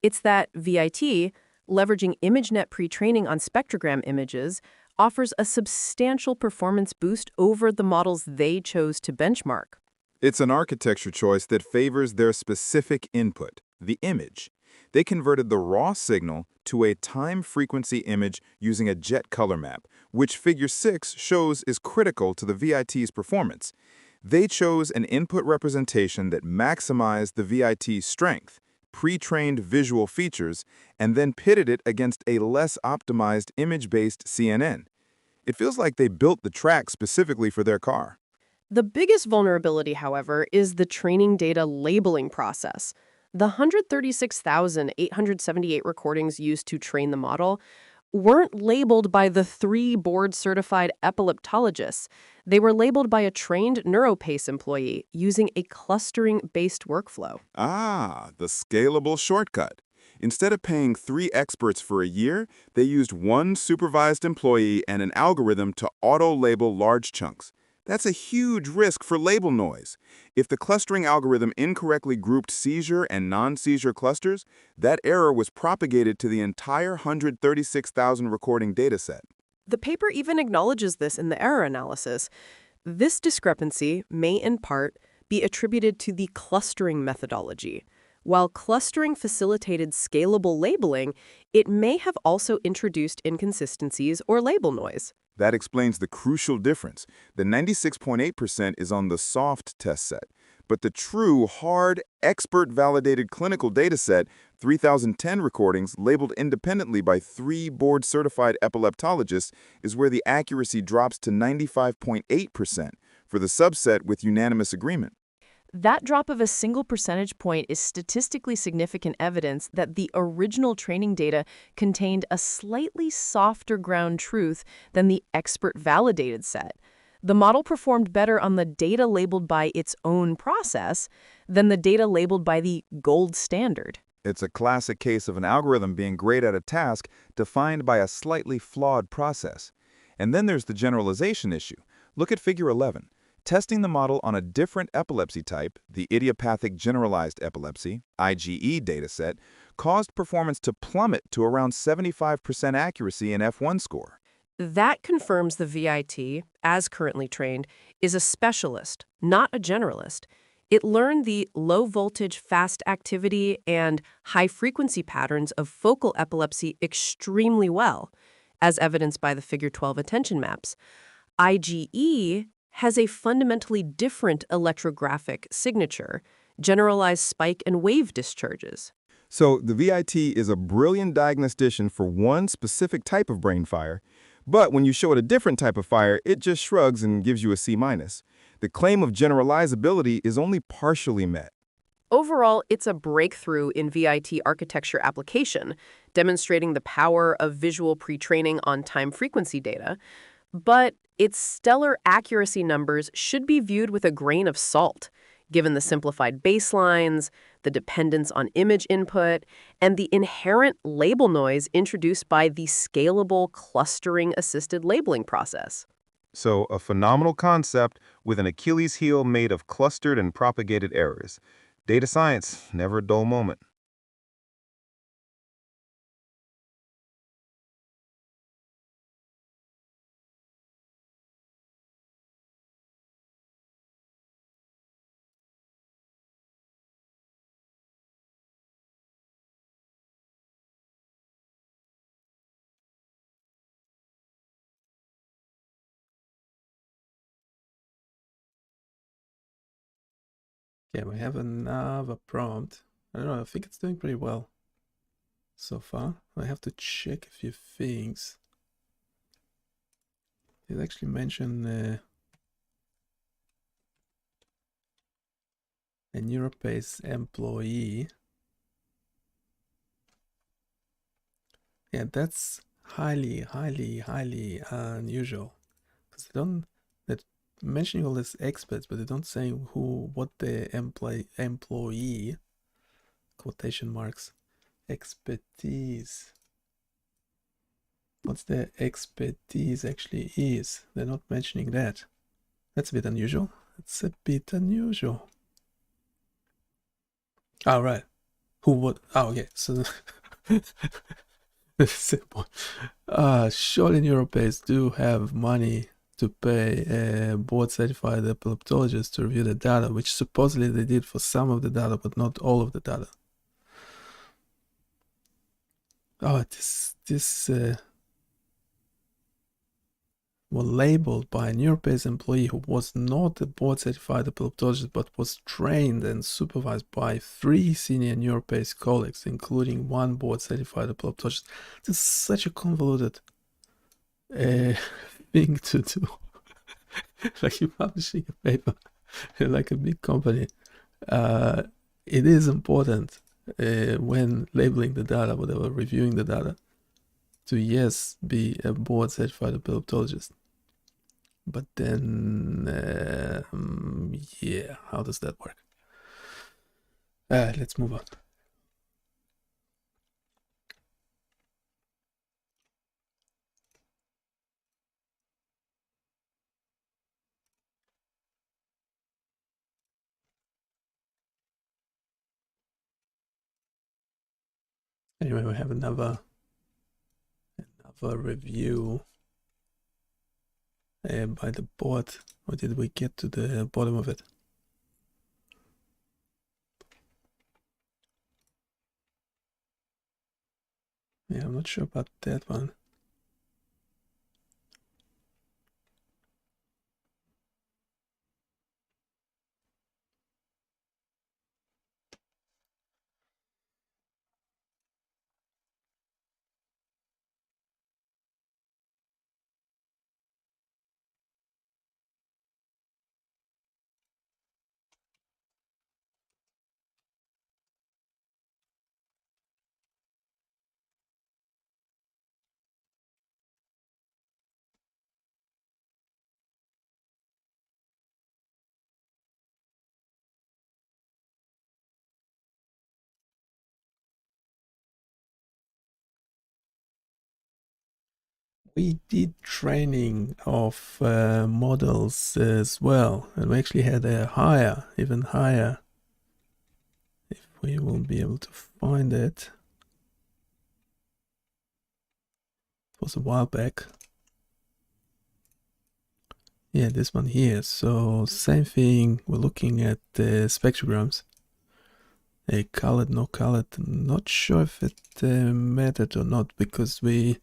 it's that VIT, leveraging ImageNet pre-training on spectrogram images, offers a substantial performance boost over the models they chose to benchmark. It's an architecture choice that favors their specific input, the image. They converted the raw signal to a time-frequency image using a jet color map, which Figure 6 shows is critical to the VIT's performance. They chose an input representation that maximized the VIT's strength, pre-trained visual features, and then pitted it against a less optimized image-based CNN. It feels like they built the track specifically for their car. The biggest vulnerability, however, is the training data labeling process. The 136,878 recordings used to train the model weren't labeled by the 3 board-certified epileptologists. They were labeled by a trained NeuroPace employee using a clustering-based workflow. Ah, the scalable shortcut. Instead of paying 3 experts for a year, they used 1 supervised employee and an algorithm to auto-label large chunks. That's a huge risk for label noise. If the clustering algorithm incorrectly grouped seizure and non-seizure clusters, that error was propagated to the entire 136,000 recording dataset. The paper even acknowledges this in the error analysis. This discrepancy may, in part, be attributed to the clustering methodology. While clustering facilitated scalable labeling, it may have also introduced inconsistencies or label noise. That explains the crucial difference. The 96.8% is on the soft test set, but the true, hard, expert-validated clinical dataset, 3,010 recordings labeled independently by 3 board-certified epileptologists, is where the accuracy drops to 95.8% for the subset with unanimous agreement. That drop of a single percentage point is statistically significant evidence that the original training data contained a slightly softer ground truth than the expert-validated set. The model performed better on the data labeled by its own process than the data labeled by the gold standard. It's a classic case of an algorithm being great at a task defined by a slightly flawed process. And then there's the generalization issue. Look at Figure 11. Testing the model on a different epilepsy type, the idiopathic generalized epilepsy, IGE dataset, caused performance to plummet to around 75% accuracy in F1 score. That confirms the VIT, as currently trained, is a specialist, not a generalist. It learned the low-voltage fast activity and high-frequency patterns of focal epilepsy extremely well, as evidenced by the Figure 12 attention maps. IGE has a fundamentally different electrographic signature, generalized spike and wave discharges. So the VIT is a brilliant diagnostician for one specific type of brain fire, but when you show it a different type of fire, it just shrugs and gives you a C-. The claim of generalizability is only partially met. Overall, it's a breakthrough in VIT architecture application, demonstrating the power of visual pre-training on time-frequency data. But its stellar accuracy numbers should be viewed with a grain of salt, given the simplified baselines, the dependence on image input, and the inherent label noise introduced by the scalable clustering-assisted labeling process. So a phenomenal concept with an Achilles heel made of clustered and propagated errors. Data science, never a dull moment. Okay, we have another prompt. I don't know, I think it's doing pretty well so far. I have to check a few things. It actually mentioned a NeuroPace employee. Yeah, that's highly unusual, because they're mentioning all these experts, but they don't say what the employee, quotation marks, expertise, what's their expertise actually is. They're not mentioning that. That's a bit unusual. It's a bit unusual. All right. Who would? Oh, okay. So simple. Surely NeuroPace do have money to pay a board-certified epileptologist to review the data, which supposedly they did for some of the data, but not all of the data. Oh, this were labeled by a NeuroPace employee who was not a board-certified epileptologist, but was trained and supervised by 3 senior NeuroPace colleagues, including 1 board-certified epileptologist. This is such a convoluted thing to do. Like you're publishing a paper like a big company. It is important when labeling the data, whatever, reviewing the data, to yes, be a board certified epileptologist. But then, yeah, how does that work? Let's move on. Anyway, we have another review by the board. Or did we get to the bottom of it? Yeah, I'm not sure about that one. We did training of models as well, and we actually had a higher, even higher. If we will be able to find it. It was a while back. Yeah, this one here. So same thing, we're looking at the spectrograms. A colored, no colored. Not sure if it mattered or not, because we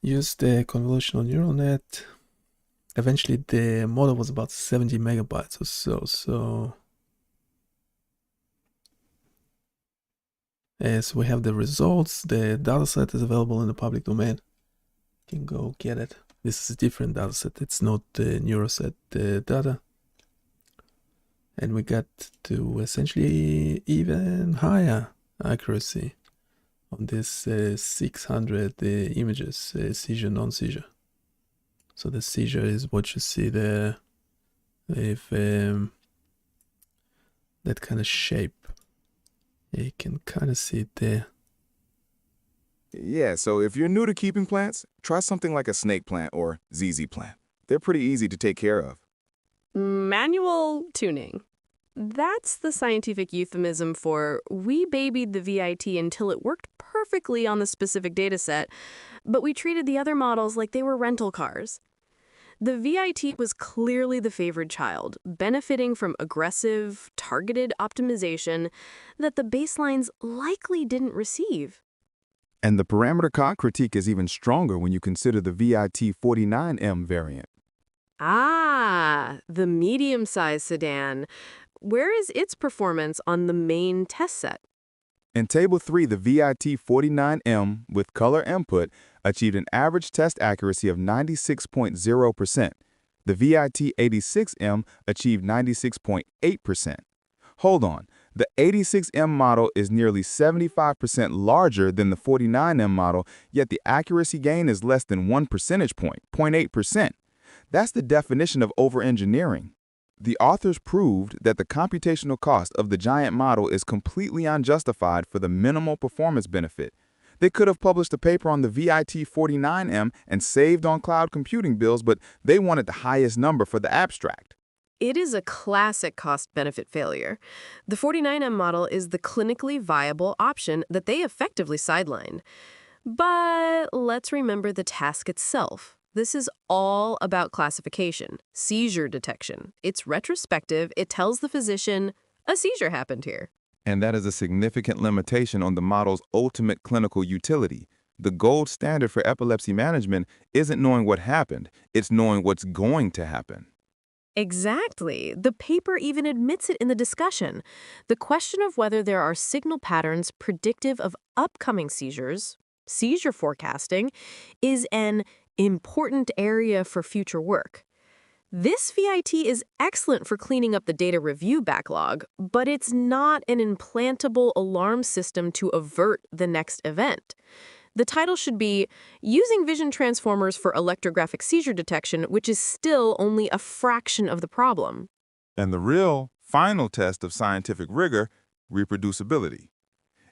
used the convolutional neural net. Eventually the model was about 70 megabytes or so. As we have the results, the dataset is available in the public domain. You can go get it. This is a different dataset. It's not the neuroset data. And we got to essentially even higher accuracy on this 600 images, seizure, non-seizure. So the seizure is what you see there, with that kind of shape. You can kind of see it there. Yeah, so if you're new to keeping plants, try something like a snake plant or ZZ plant. They're pretty easy to take care of. Manual tuning. That's the scientific euphemism for we babied the VIT until it worked perfectly on the specific dataset, but we treated the other models like they were rental cars. The VIT was clearly the favored child, benefiting from aggressive, targeted optimization that the baselines likely didn't receive. And the parameter cog critique is even stronger when you consider the VIT 49M variant. Ah, the medium-sized sedan. Where is its performance on the main test set? In Table 3, the VIT 49M with color input achieved an average test accuracy of 96.0%. The VIT 86M achieved 96.8%. Hold on, the 86M model is nearly 75% larger than the 49M model, yet the accuracy gain is less than 1 percentage point, 0.8%. That's the definition of over-engineering. The authors proved that the computational cost of the giant model is completely unjustified for the minimal performance benefit. They could have published a paper on the VIT 49M and saved on cloud computing bills, but they wanted the highest number for the abstract. It is a classic cost-benefit failure. The 49M model is the clinically viable option that they effectively sidelined. But let's remember the task itself. This is all about classification, seizure detection. It's retrospective. It tells the physician, a seizure happened here. And that is a significant limitation on the model's ultimate clinical utility. The gold standard for epilepsy management isn't knowing what happened, it's knowing what's going to happen. Exactly. The paper even admits it in the discussion. The question of whether there are signal patterns predictive of upcoming seizures, seizure forecasting, is an important area for future work. This VIT is excellent for cleaning up the data review backlog, but it's not an implantable alarm system to avert the next event. The title should be Using Vision Transformers for Electrographic Seizure Detection, which is still only a fraction of the problem. And the real, final test of scientific rigor, reproducibility.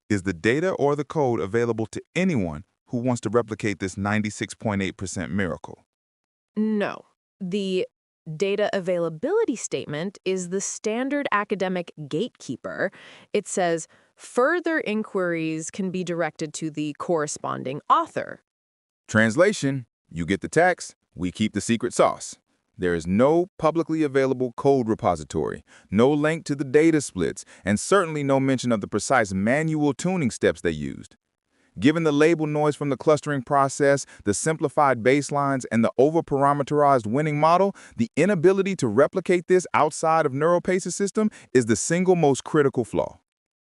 Is the data or the code available to anyone who wants to replicate this 96.8% miracle? No. The data availability statement is the standard academic gatekeeper. It says, further inquiries can be directed to the corresponding author. Translation, you get the text, we keep the secret sauce. There is no publicly available code repository, no link to the data splits, and certainly no mention of the precise manual tuning steps they used. Given the label noise from the clustering process, the simplified baselines, and the over-parameterized winning model, the inability to replicate this outside of NeuroPace's system is the single most critical flaw.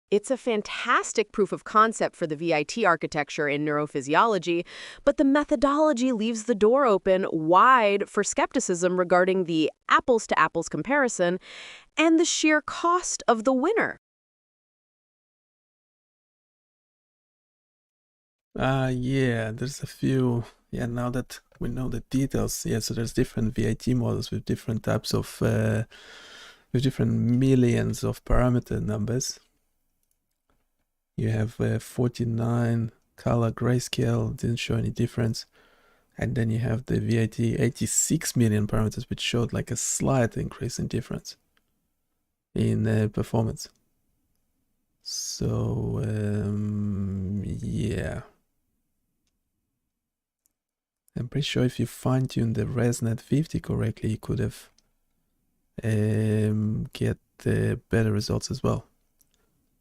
It's a fantastic proof of concept for the VIT architecture in neurophysiology, but the methodology leaves the door open wide for skepticism regarding the apples-to-apples comparison and the sheer cost of the winner. Yeah, there's a few. Yeah, now that we know the details, yeah, so there's different VIT models with different types of, with different millions of parameter numbers. You have 49 color grayscale, didn't show any difference. And then you have the VIT 86 million parameters, which showed like a slight increase in difference in performance. So, yeah. I'm pretty sure if you fine-tune the ResNet 50 correctly, you could have get better results as well.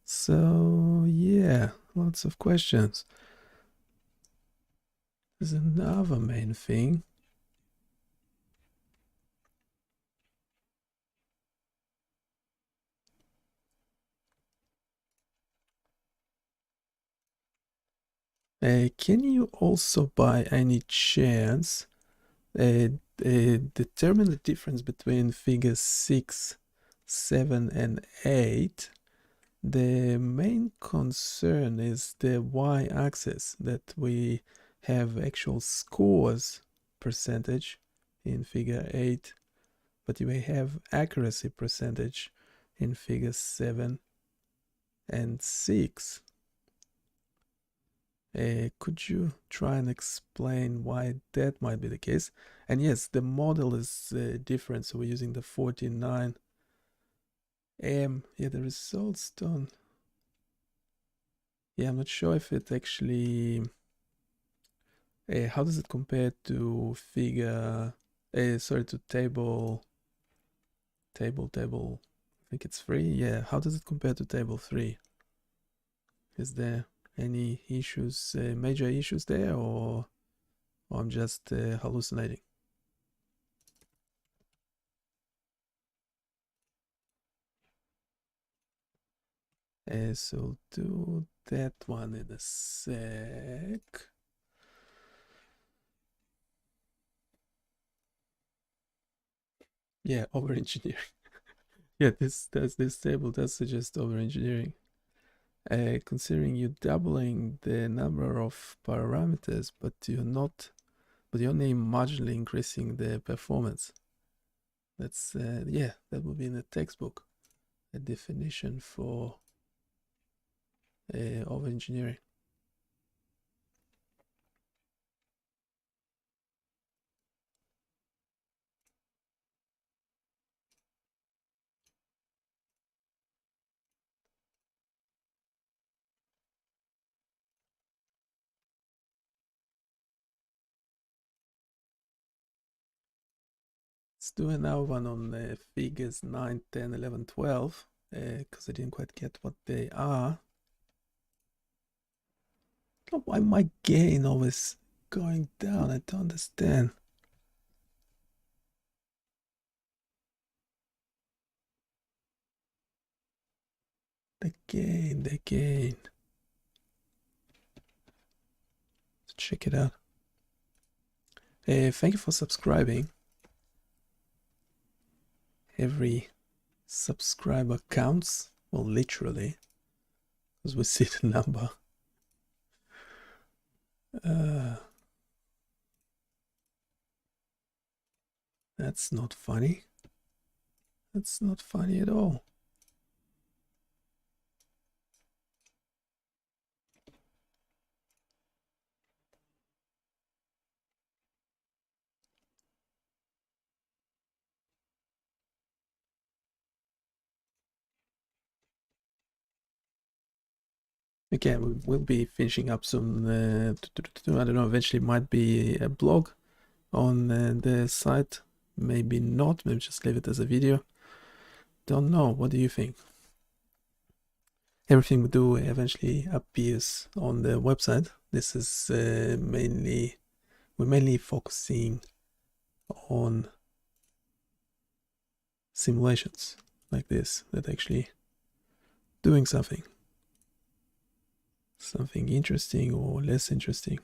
So yeah, lots of questions. There's another main thing. Can you also by any chance determine the difference between figures 6, 7, and 8? The main concern is the y-axis, that we have actual scores percentage in figure 8, but you may have accuracy percentage in figure 7 and 6. Could you try and explain why that might be the case? And yes, the model is different, so we're using the 49. Yeah, the results don't. Yeah, I'm not sure if it actually. How does it compare to figure? Sorry, to table. I think it's 3. Yeah, how does it compare to table 3? Is there any issues, major issues there, or I'm just hallucinating? So do that one in a sec. Yeah, over engineering. Yeah, this table does suggest over engineering. Considering you doubling the number of parameters, but you're only marginally increasing the performance. That's yeah, that would be in the textbook, a definition for over engineering. Let's do another one on figures 9, 10, 11, 12, because I didn't quite get what they are. Why my gain always going down? I don't understand. The gain. Let's check it out. Thank you for subscribing. Every subscriber counts, well, literally, because we see the number. That's not funny. That's not funny at all. Okay, we'll be finishing up soon. I don't know, eventually might be a blog on the site. Maybe not, maybe just leave it as a video. Don't know, what do you think? everything we do eventually appears on the website. This is we're mainly focusing on simulations like this that actually doing something interesting or less interesting.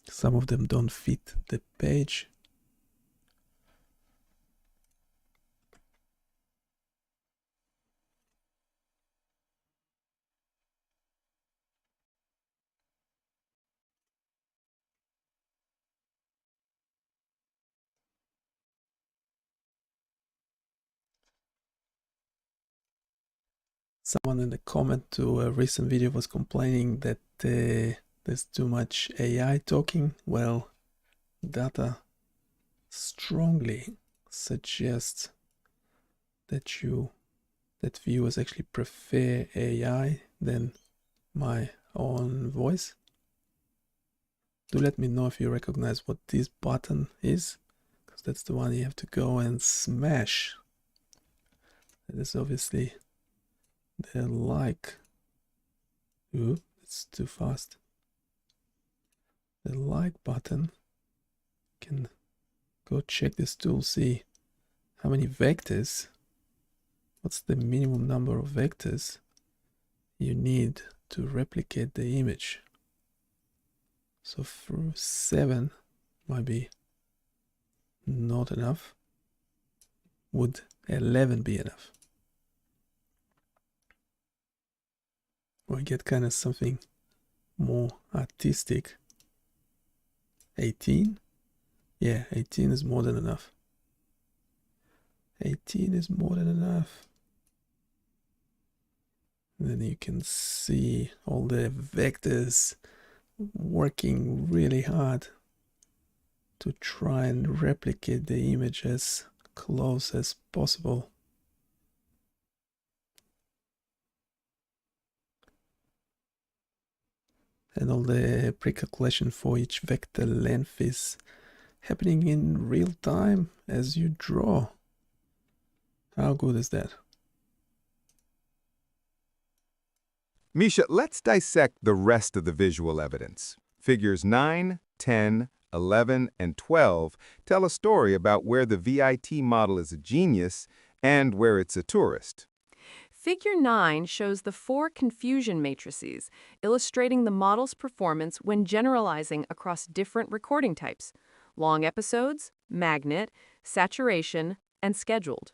Some of them don't fit the page. Someone in the comment to a recent video was complaining that there's too much AI talking. Well, data strongly suggests that viewers actually prefer AI than my own voice. Do let me know if you recognize what this button is, because that's the one you have to go and smash. That is obviously the like. Ooh, it's too fast. The like button. Can go check this tool, see how many vectors, what's the minimum number of vectors you need to replicate the image. So for 7 might be not enough. Would 11 be enough? Or get kind of something more artistic. 18? Yeah, 18 is more than enough. 18 is more than enough. And then you can see all the vectors working really hard to try and replicate the image as close as possible. And all the pre-calculation for each vector length is happening in real time as you draw. How good is that? Misha, let's dissect the rest of the visual evidence. Figures 9, 10, 11, and 12 tell a story about where the VIT model is a genius and where it's a tourist. Figure 9 shows the 4 confusion matrices, illustrating the model's performance when generalizing across different recording types: long episodes, magnet, saturation, and scheduled.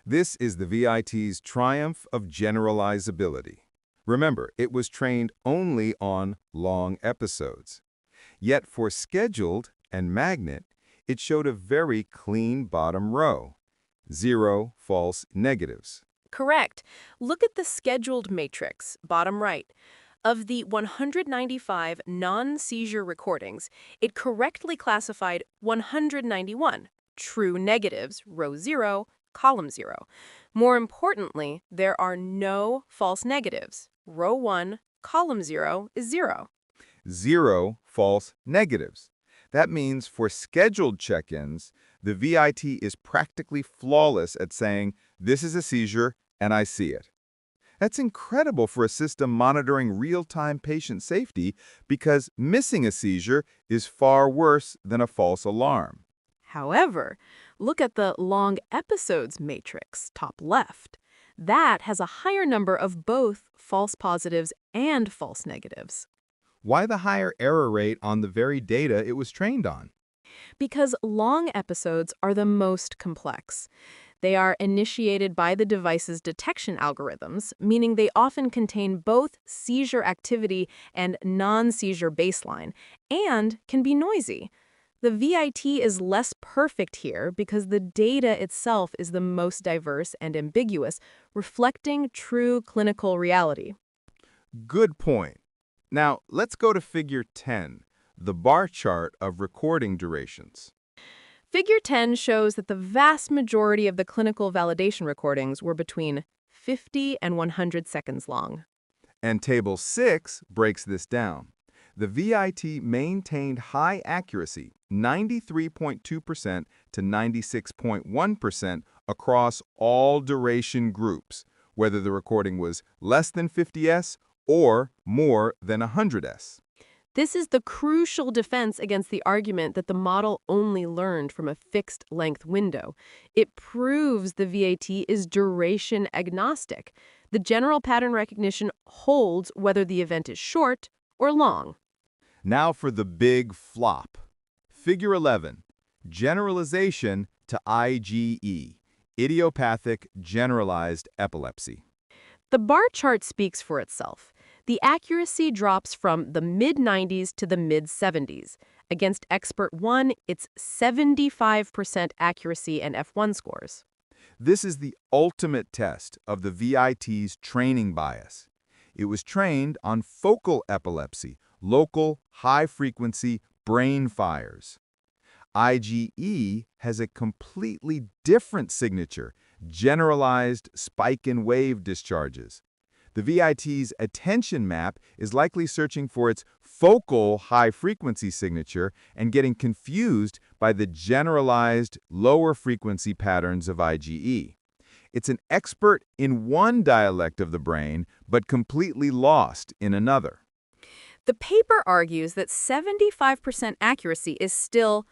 This is the VIT's triumph of generalizability. Remember, it was trained only on long episodes. Yet for scheduled and magnet, it showed a very clean bottom row. 0 false negatives. Correct. Look at the scheduled matrix, bottom right. Of the 195 non-seizure recordings, it correctly classified 191 true negatives, row 0, column 0. More importantly, there are no false negatives. Row 1, column 0 is 0. 0 false negatives. That means for scheduled check-ins, the VIT is practically flawless at saying, this is a seizure and I see it. That's incredible for a system monitoring real-time patient safety because missing a seizure is far worse than a false alarm. However, look at the long episodes matrix, top left. That has a higher number of both false positives and false negatives. Why the higher error rate on the very data it was trained on? Because long episodes are the most complex. They are initiated by the device's detection algorithms, meaning they often contain both seizure activity and non-seizure baseline, and can be noisy. The VIT is less perfect here because the data itself is the most diverse and ambiguous, reflecting true clinical reality. Good point. Now, let's go to Figure 10, the bar chart of recording durations. Figure 10 shows that the vast majority of the clinical validation recordings were between 50 and 100 seconds long. And Table 6 breaks this down. The VIT maintained high accuracy, 93.2% to 96.1% across all duration groups, whether the recording was less than 50s or more than 100s. This is the crucial defense against the argument that the model only learned from a fixed length window. It proves the VAT is duration agnostic. The general pattern recognition holds whether the event is short or long. Now for the big flop. Figure 11, generalization to IgE, idiopathic generalized epilepsy. The bar chart speaks for itself. The accuracy drops from the mid-90s to the mid-70s. Against Expert 1, it's 75% accuracy and F1 scores. This is the ultimate test of the VIT's training bias. It was trained on focal epilepsy, local, high-frequency brain fires. IgE has a completely different signature, generalized spike and wave discharges. The VIT's attention map is likely searching for its focal high-frequency signature and getting confused by the generalized lower-frequency patterns of IgE. It's an expert in one dialect of the brain, but completely lost in another. The paper argues that 75% accuracy is still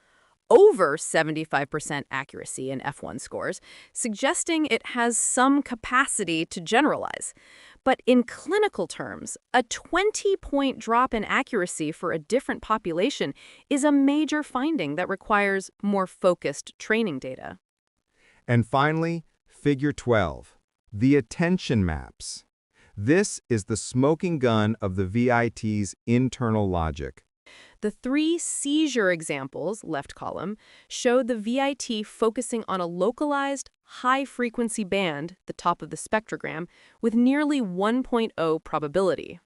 over 75% accuracy in F1 scores, suggesting it has some capacity to generalize. But in clinical terms, a 20-point drop in accuracy for a different population is a major finding that requires more focused training data. And finally, Figure 12, the attention maps. This is the smoking gun of the VIT's internal logic. The 3 seizure examples, left column, show the VIT focusing on a localized, high-frequency band, the top of the spectrogram, with nearly 1.0 probability.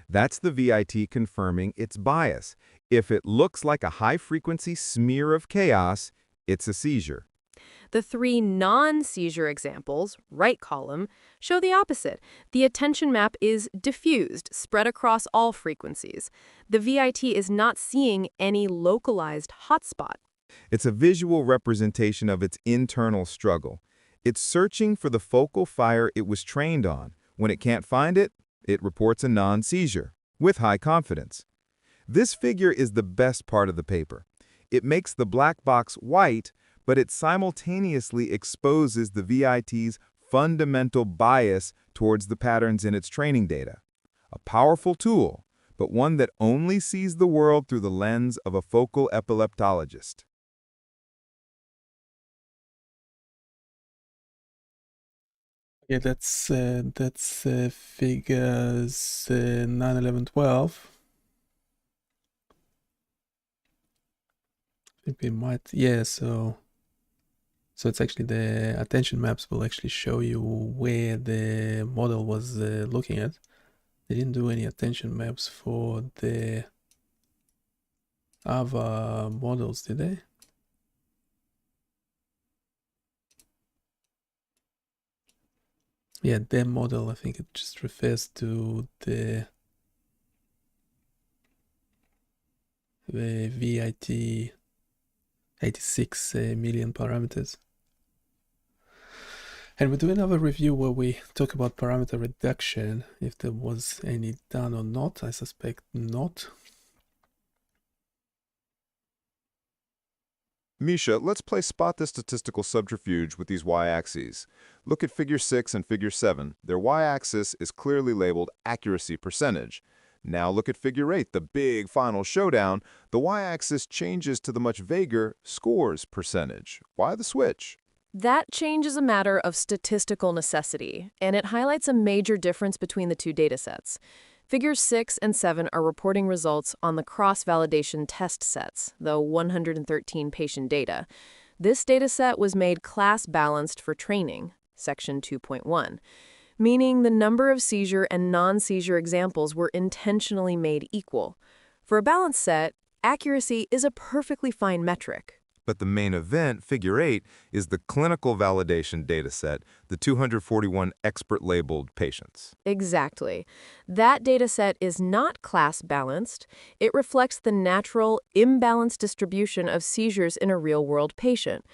That's the VIT confirming its bias. If it looks like a high-frequency smear of chaos, it's a seizure. The 3 non-seizure examples, right column, show the opposite. The attention map is diffused, spread across all frequencies. The VIT is not seeing any localized hotspot. It's a visual representation of its internal struggle. It's searching for the focal fire it was trained on. When it can't find it, it reports a non-seizure, with high confidence. This figure is the best part of the paper. It makes the black box white, but it simultaneously exposes the VIT's fundamental bias towards the patterns in its training data. A powerful tool, but one that only sees the world through the lens of a focal epileptologist. Yeah, that's figures 9, 11, 12. I think we might, yeah, so it's actually the attention maps will actually show you where the model was looking at. They didn't do any attention maps for the other models, did they? Yeah, their model, I think it just refers to the VIT 86 million parameters. And we'll do another review where we talk about parameter reduction, if there was any done or not. I suspect not. Misha, let's play spot the statistical subterfuge with these y-axes. Look at Figure 6 and Figure 7. Their y-axis is clearly labeled accuracy percentage. Now look at Figure 8, the big final showdown. The y-axis changes to the much vaguer scores percentage. Why the switch? That change is a matter of statistical necessity, and it highlights a major difference between the 2 datasets. Figures 6 and 7 are reporting results on the cross-validation test sets, the 113 patient data. This dataset was made class-balanced for training, Section 2.1, meaning the number of seizure and non-seizure examples were intentionally made equal. For a balanced set, accuracy is a perfectly fine metric. But the main event, Figure 8, is the clinical validation dataset, the 241 expert-labeled patients. Exactly. That dataset is not class-balanced. It reflects the natural, imbalanced distribution of seizures in a real-world patient.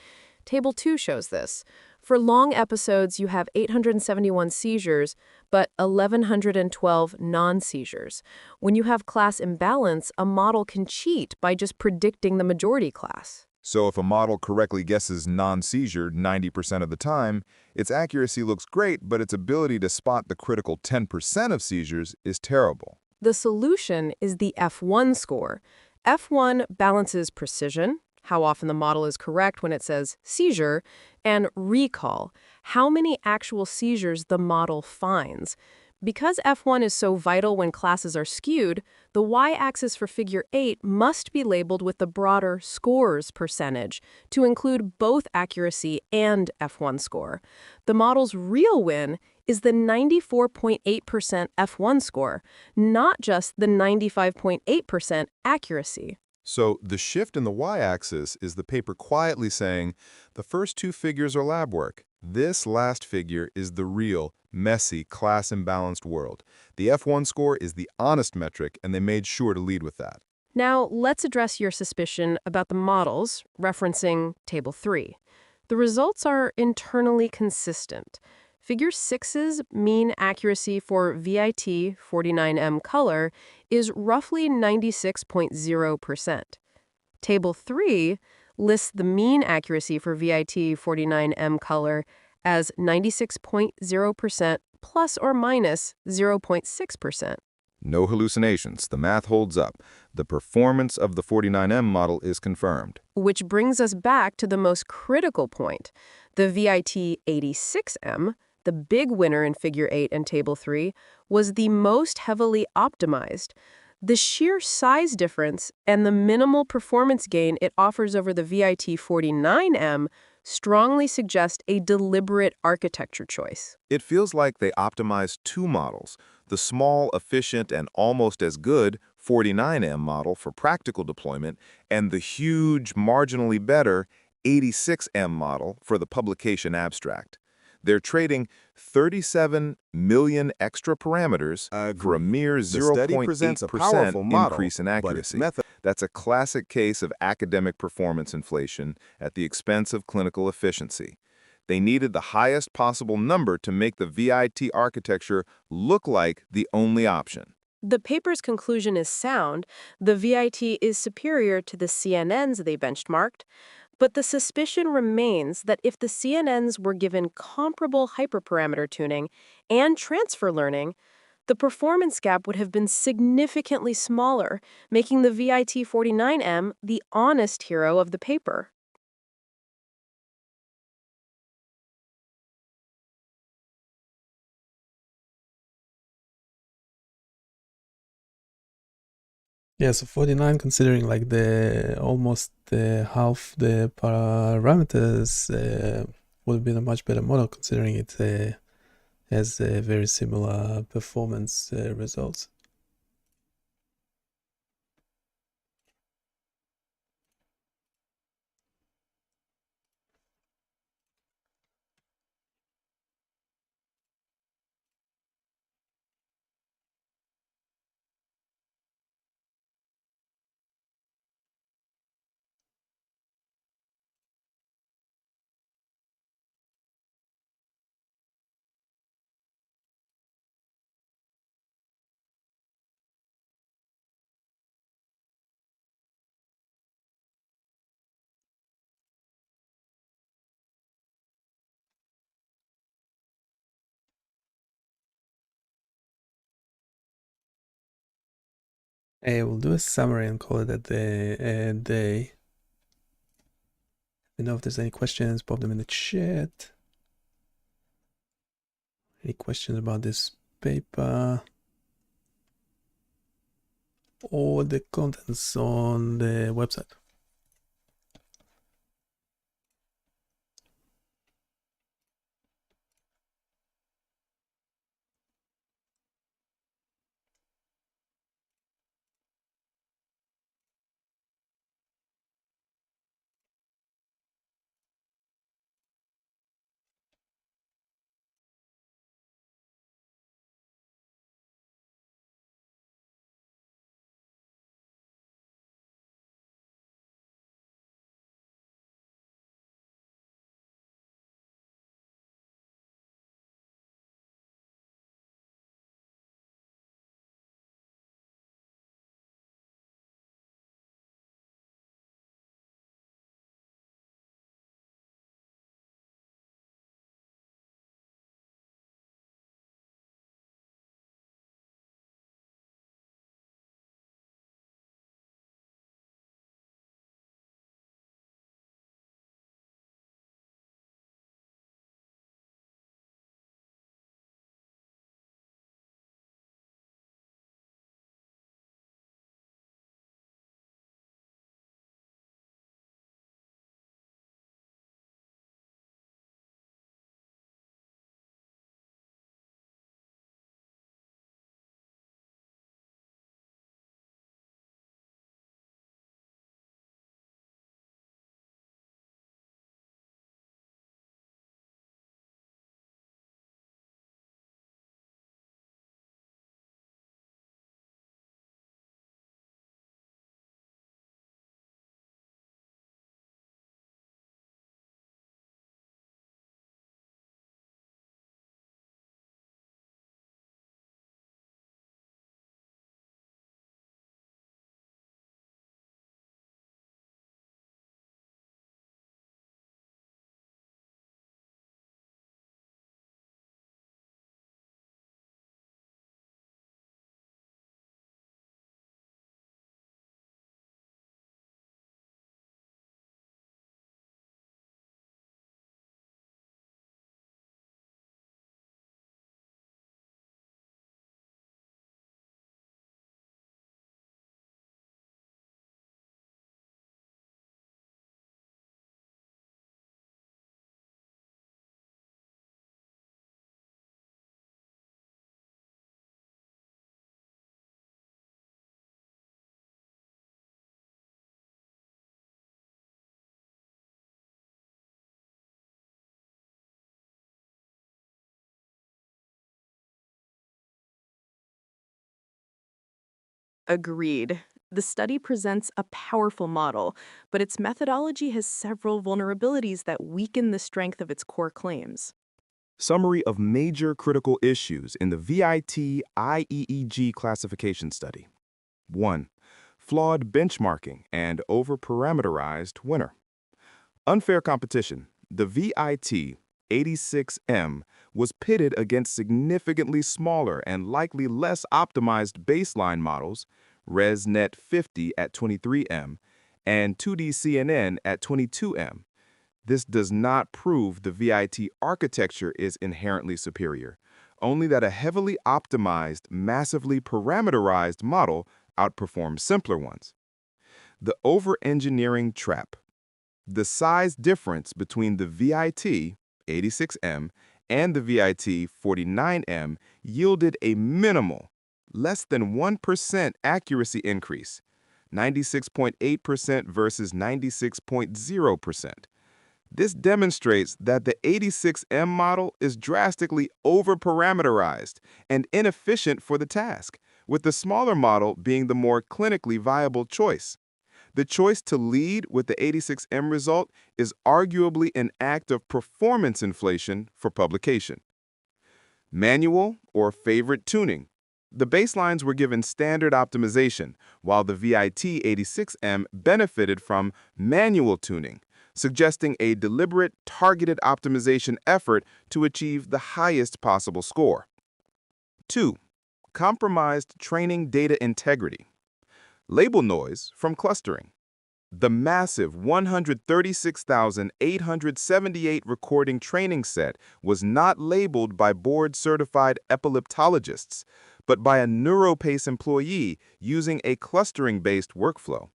Table 2 shows this. For long episodes, you have 871 seizures, but 1,112 non-seizures. When you have class imbalance, a model can cheat by just predicting the majority class. So if a model correctly guesses non-seizure 90% of the time, its accuracy looks great, but its ability to spot the critical 10% of seizures is terrible. The solution is the F1 score. F1 balances precision, how often the model is correct when it says seizure, and recall, how many actual seizures the model finds. Because F1 is so vital when classes are skewed, the y-axis for Figure 8 must be labeled with the broader scores percentage to include both accuracy and F1 score. The model's real win is the 94.8% F1 score, not just the 95.8% accuracy. So the shift in the y-axis is the paper quietly saying, the first two figures are lab work. This last figure is the real, messy, class-imbalanced world. The F1 score is the honest metric, and they made sure to lead with that. Now, let's address your suspicion about the models, referencing Table 3. The results are internally consistent. Figure 6's mean accuracy for VIT 49M color is roughly 96.0%. Table 3 lists the mean accuracy for VIT 49M color as 96.0% plus or minus 0.6%. No hallucinations. The math holds up. The performance of the 49M model is confirmed. Which brings us back to the most critical point. The VIT 86M, the big winner in Figure 8 and Table 3, was the most heavily optimized. The sheer size difference and the minimal performance gain it offers over the VIT 49M strongly suggest a deliberate architecture choice. It feels like they optimized two models, the small, efficient, and almost as good 49M model for practical deployment, and the huge, marginally better 86M model for the publication abstract. They're trading 37 million extra parameters for a mere 0.8% increase in accuracy. That's a classic case of academic performance inflation at the expense of clinical efficiency. They needed the highest possible number to make the VIT architecture look like the only option. The paper's conclusion is sound. The VIT is superior to the CNNs they benchmarked. But the suspicion remains that if the CNNs were given comparable hyperparameter tuning and transfer learning, the performance gap would have been significantly smaller, making the VIT 49M the honest hero of the paper. Yeah, so 49, considering like the almost half the parameters, would have been a much better model, considering it has very similar performance results. We'll do a summary and call it a day. Let me know if there's any questions, pop them in the chat. Any questions about this paper or the contents on the website? Agreed. The study presents a powerful model, but its methodology has several vulnerabilities that weaken the strength of its core claims. Summary of major critical issues in the VIT-IEEG classification study. 1. Flawed benchmarking and over-parameterized winner. Unfair competition. The VIT-86M was pitted against significantly smaller and likely less optimized baseline models, ResNet 50 at 23M and 2D-CNN at 22M. This does not prove the VIT architecture is inherently superior, only that a heavily optimized, massively parameterized model outperforms simpler ones. The over-engineering trap. The size difference between the VIT 86M and the VIT 49M yielded a minimal, less than 1% accuracy increase, 96.8% versus 96.0%. This demonstrates that the 86M model is drastically over-parameterized and inefficient for the task, with the smaller model being the more clinically viable choice. The choice to lead with the 86M result is arguably an act of performance inflation for publication. Manual or favorite tuning. The baselines were given standard optimization, while the VIT 86M benefited from manual tuning, suggesting a deliberate, targeted optimization effort to achieve the highest possible score. 2. Compromised training data integrity. Label noise from clustering. The massive 136,878 recording training set was not labeled by board-certified epileptologists, but by a NeuroPace employee using a clustering-based workflow.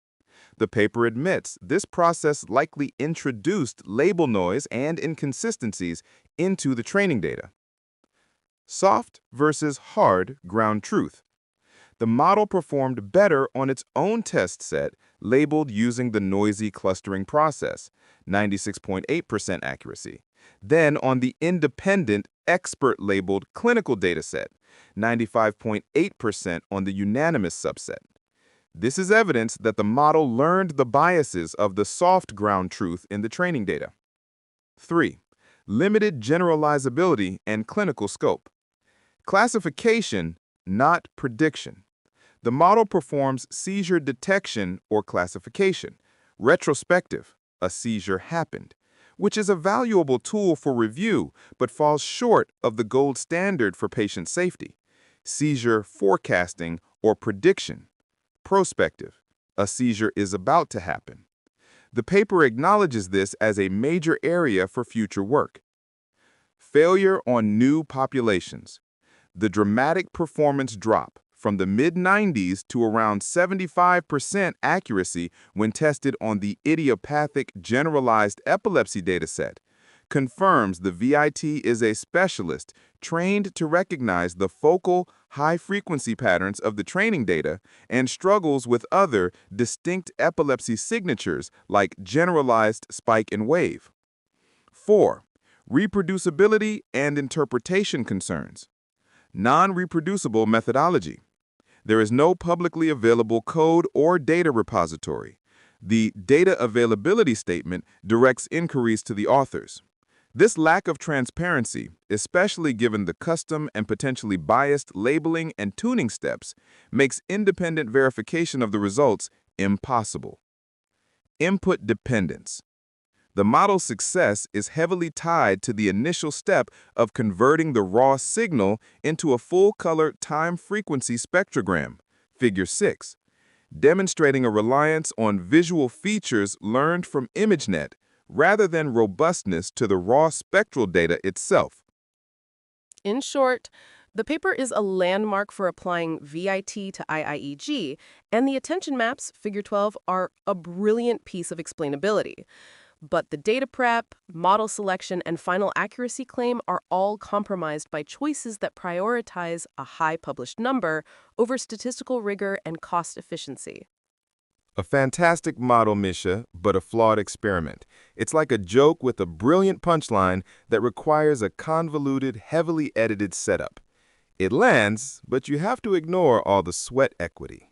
The paper admits this process likely introduced label noise and inconsistencies into the training data. Soft versus hard ground truth. The model performed better on its own test set, labeled using the noisy clustering process, 96.8% accuracy, than on the independent, expert-labeled clinical dataset, 95.8% on the unanimous subset. This is evidence that the model learned the biases of the soft ground truth in the training data. 3. Limited generalizability and clinical scope. Classification, not prediction. The model performs seizure detection or classification, retrospective, a seizure happened, which is a valuable tool for review but falls short of the gold standard for patient safety, seizure forecasting or prediction, prospective, a seizure is about to happen. The paper acknowledges this as a major area for future work. Failure on new populations. The dramatic performance drop from the mid-90s to around 75% accuracy when tested on the idiopathic generalized epilepsy dataset confirms the VIT is a specialist trained to recognize the focal, high-frequency patterns of the training data and struggles with other distinct epilepsy signatures like generalized spike and wave. 4. Reproducibility and interpretation concerns. Non-reproducible methodology. There is no publicly available code or data repository. The data availability statement directs inquiries to the authors. This lack of transparency, especially given the custom and potentially biased labeling and tuning steps, makes independent verification of the results impossible. Input dependence. The model's success is heavily tied to the initial step of converting the raw signal into a full-color time-frequency spectrogram, Figure 6, demonstrating a reliance on visual features learned from ImageNet rather than robustness to the raw spectral data itself. In short, the paper is a landmark for applying VIT to IIEG, and the attention maps, Figure 12, are a brilliant piece of explainability. But the data prep, model selection, and final accuracy claim are all compromised by choices that prioritize a high published number over statistical rigor and cost efficiency. A fantastic model, Misha, but a flawed experiment. It's like a joke with a brilliant punchline that requires a convoluted, heavily edited setup. It lands, but you have to ignore all the sweat equity.